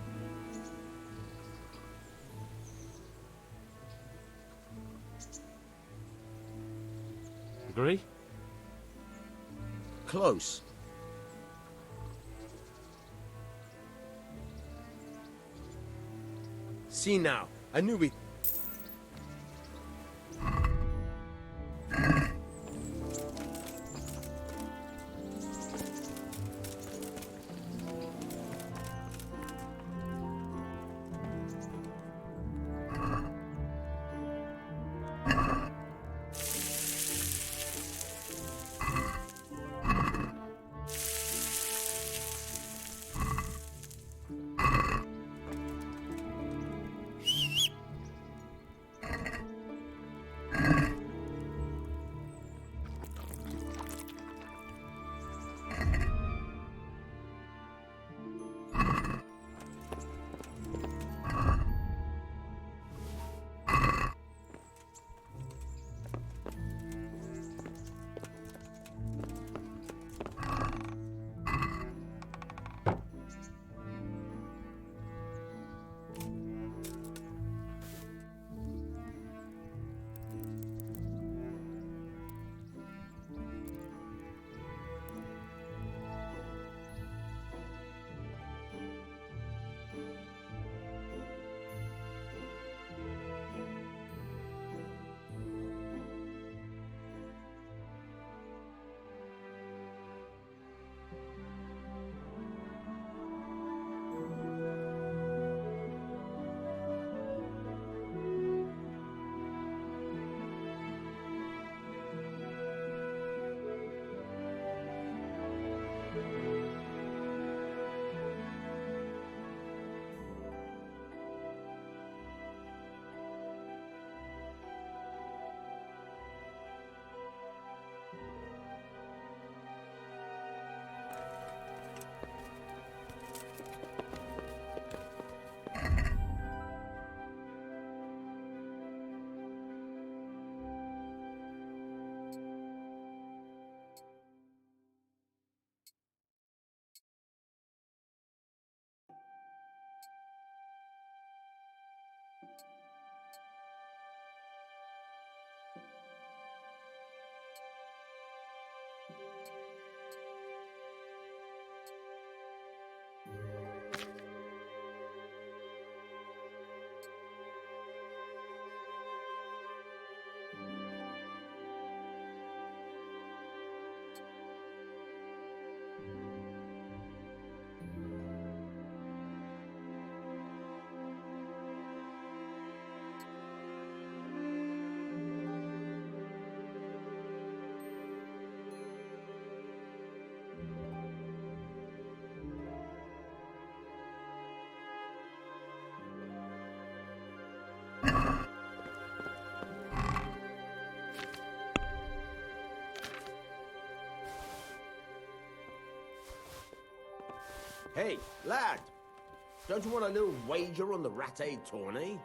Agree? Close. See now, I knew we... Hey, lad! Don't you want a little wager on the Rattay tourney?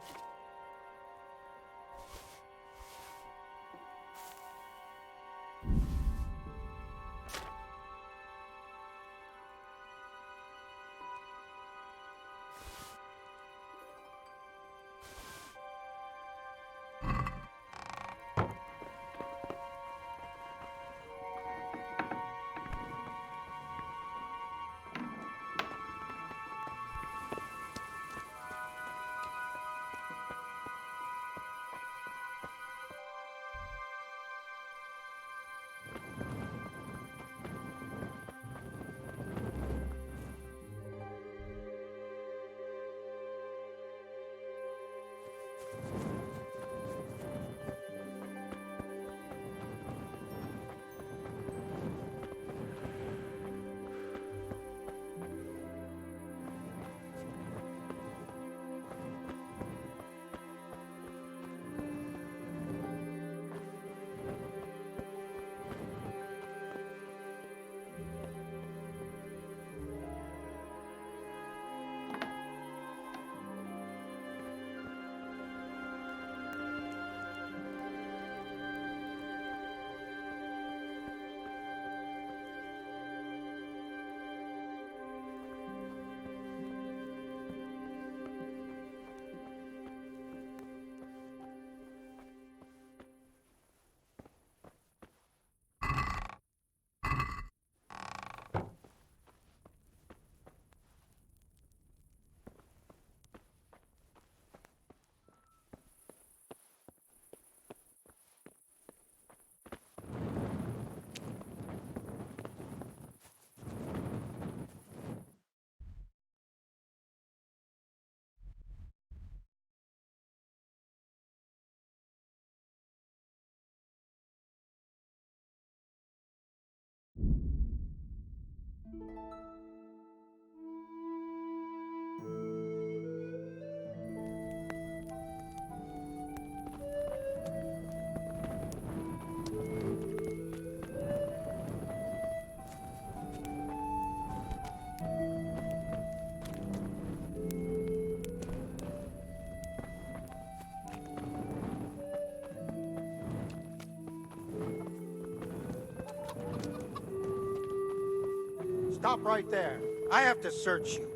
Stop right there. I have to search you.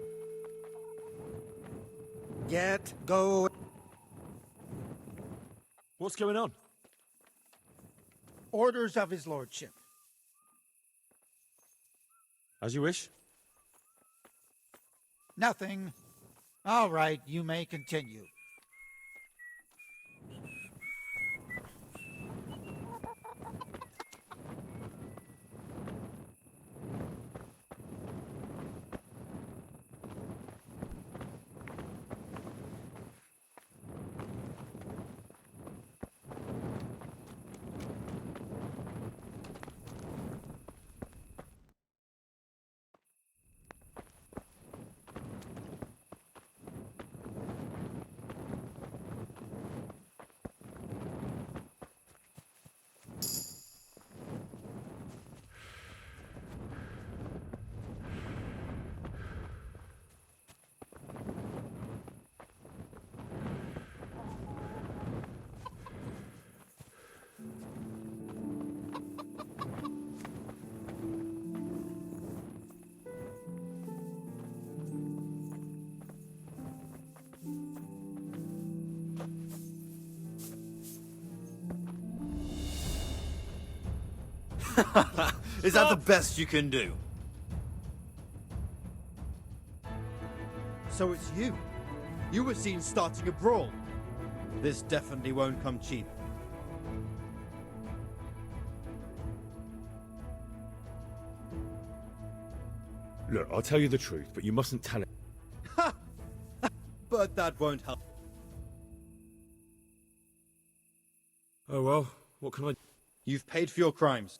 Get go. What's going on? Orders of his lordship. As you wish. Nothing. All right, you may continue. Is that the best you can do? So it's you. You were seen starting a brawl. This definitely won't come cheap. Look, I'll tell you the truth, but you mustn't tell it. But that won't help. Oh well, what can I... You've paid for your crimes.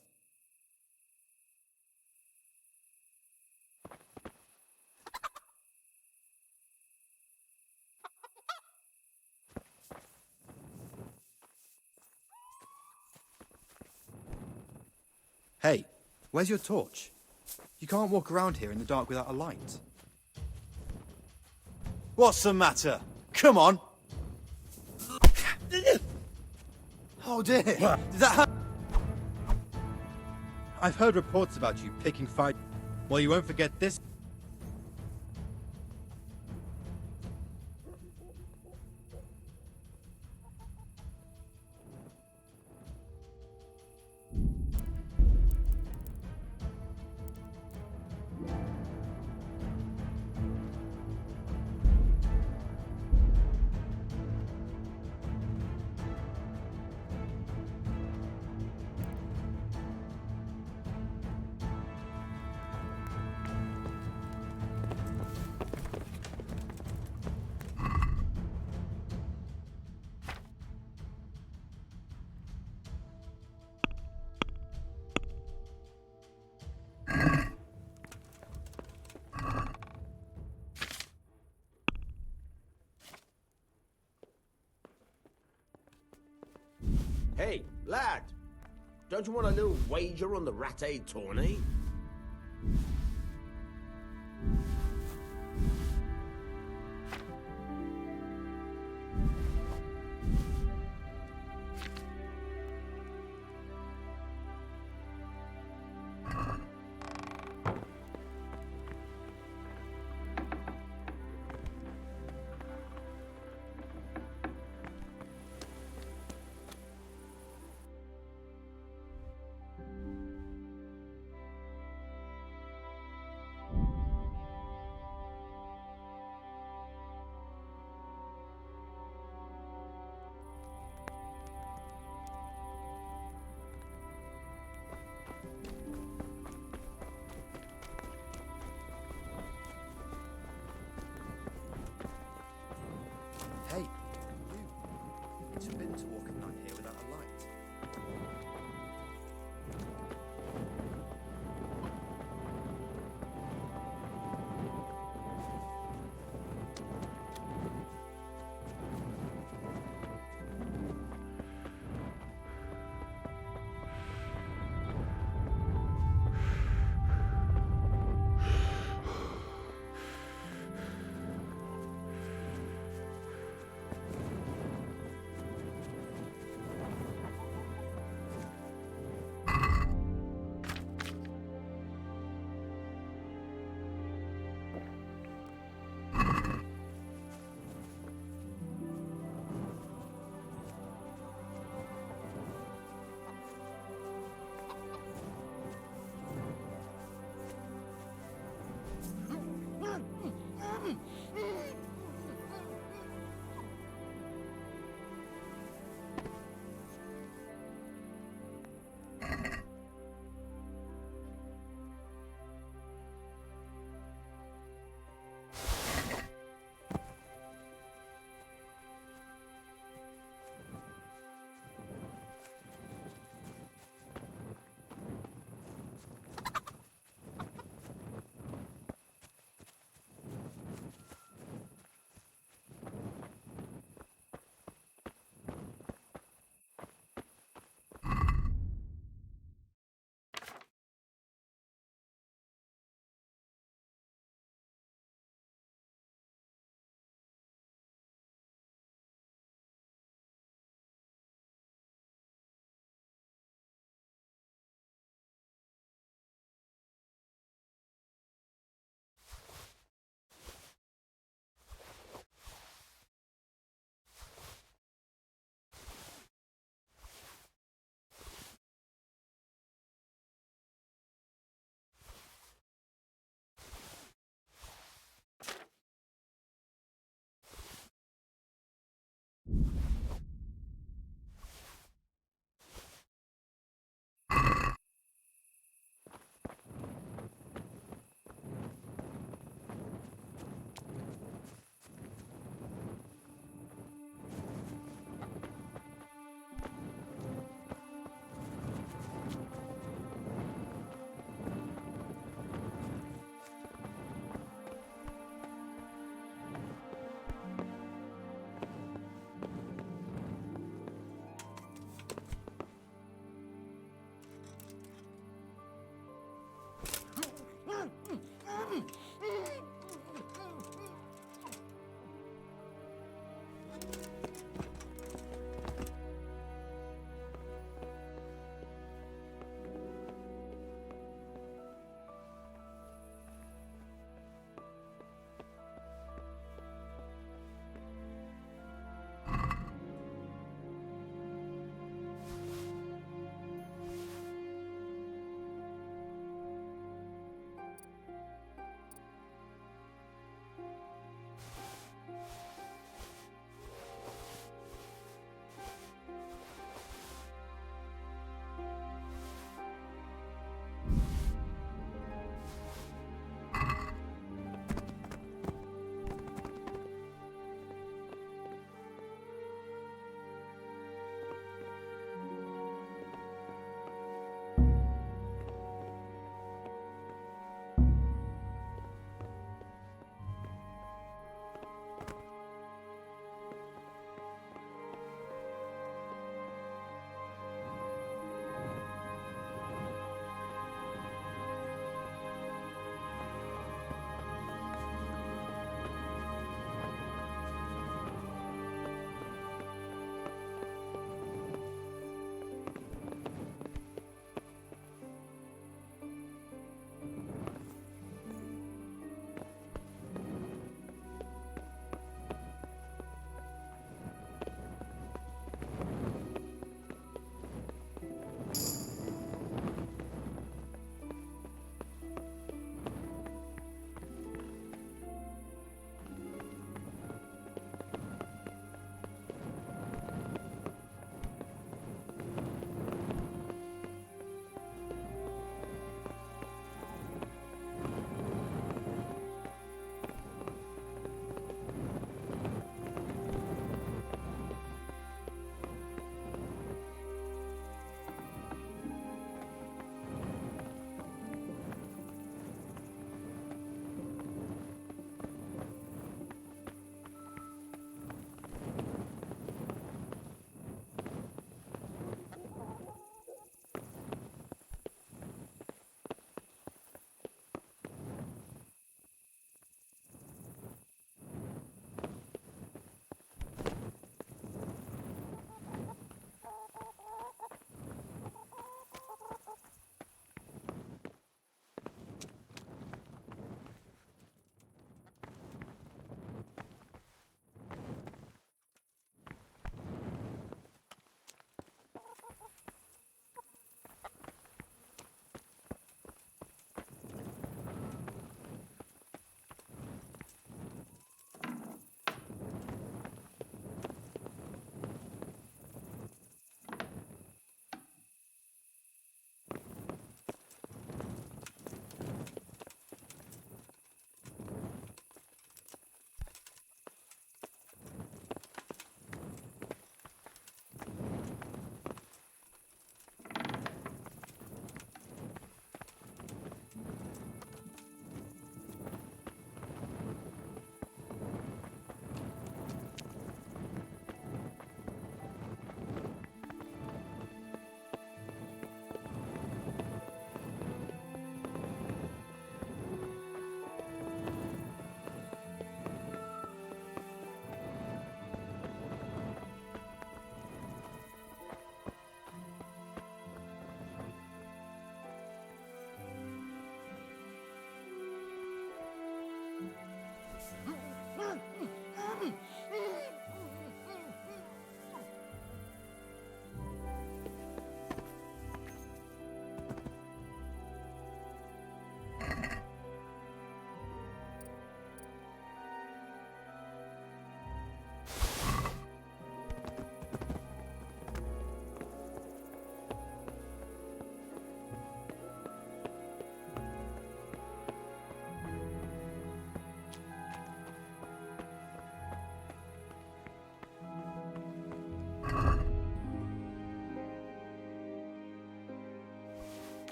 Hey, where's your torch? You can't walk around here in the dark without a light. What's the matter? Come on! Oh dear! Did that hurt? I've heard reports about you picking fight. Well, you won't forget this. Hey, lad! Don't you want a little wager on the Rat-Aid tourney?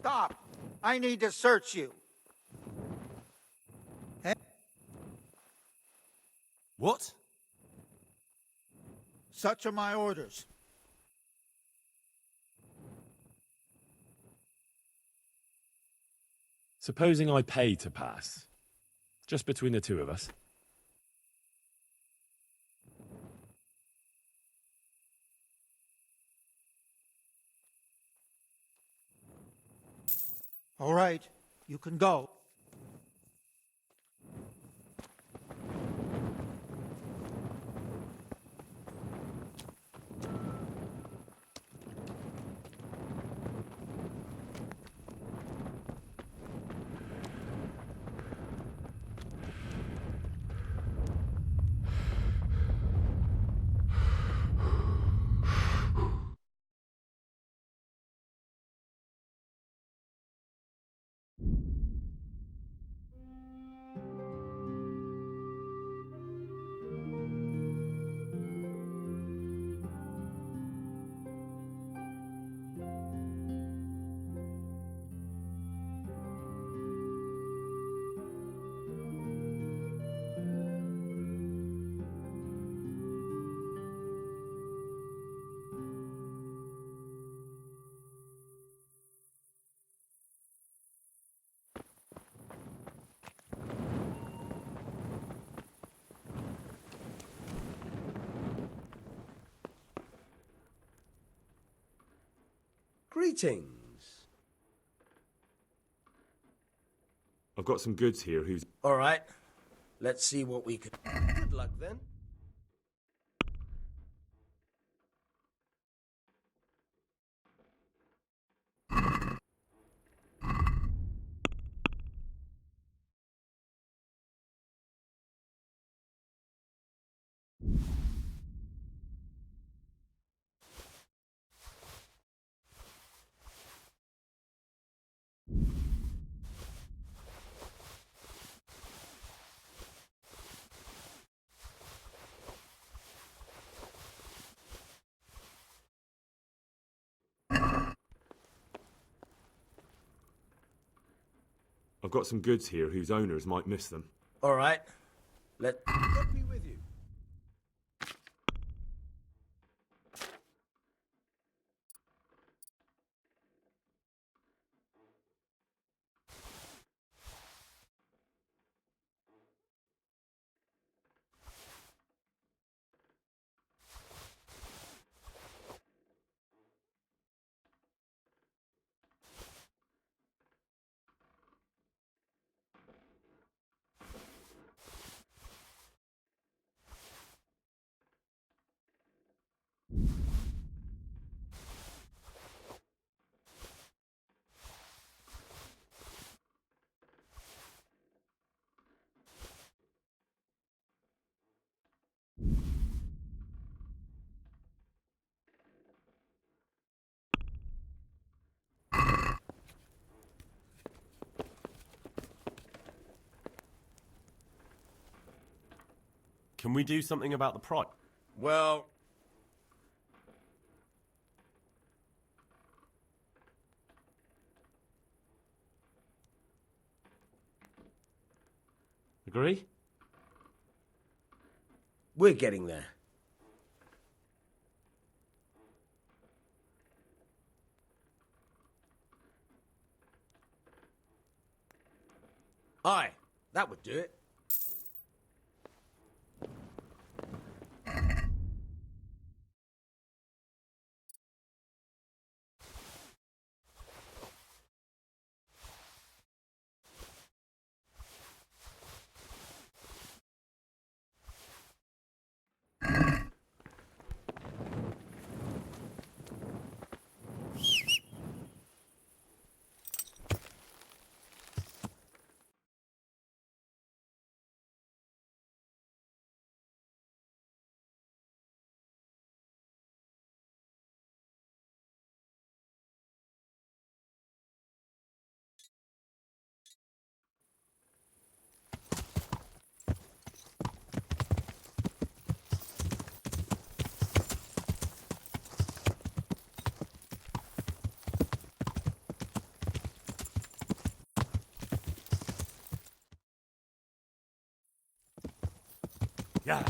stop. I need to search you. What? Such are my orders. Supposing I pay to pass, just between the two of us. All right, you can go. Greetings. I've got some goods here whose... All right. Let's see what we can... Good luck, then. I've got some goods here whose owners might miss them. All right. Let me with you. Can we do something about the price? Well... Agree? We're getting there. Aye, that would do it. Yeah.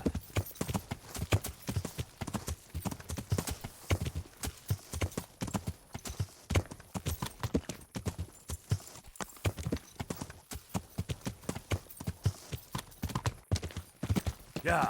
Yeah.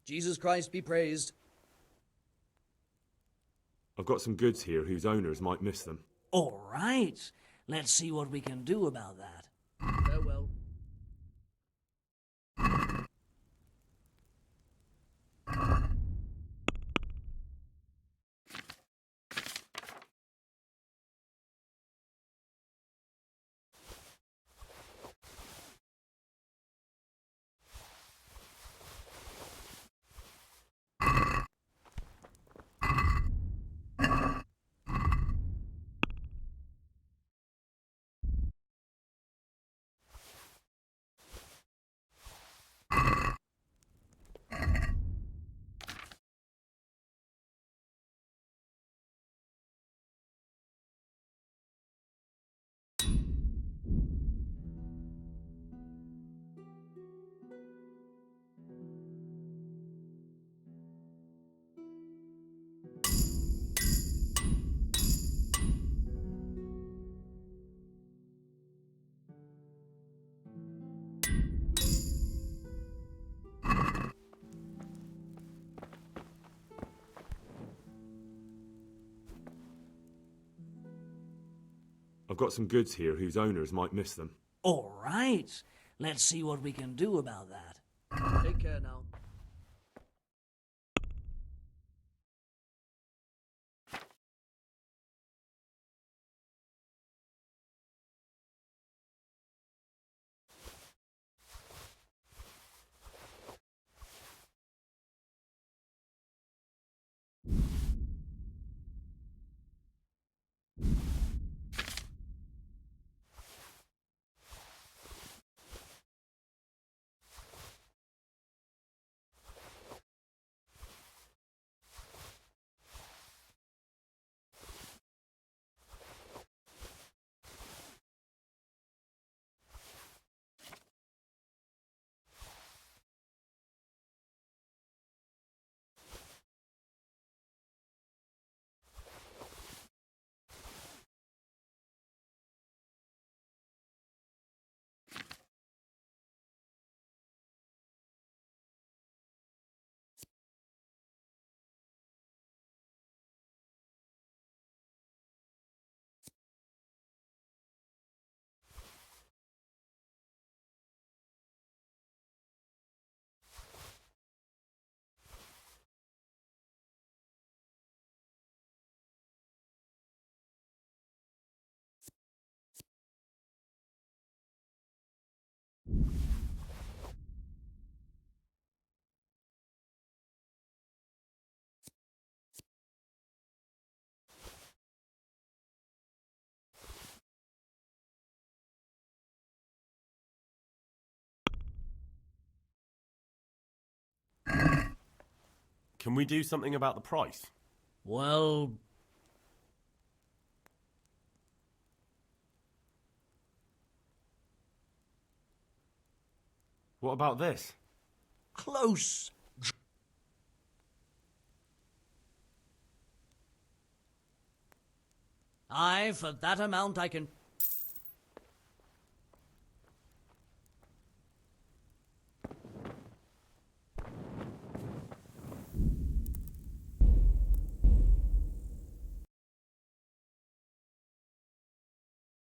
Jesus Christ be praised. I've got some goods here whose owners might miss them. All right. Let's see what we can do about that. Farewell. I've got some goods here whose owners might miss them. All right. Let's see what we can do about that. Take care now. Can we do something about the price? Well... What about this? Close. Aye, for that amount I can...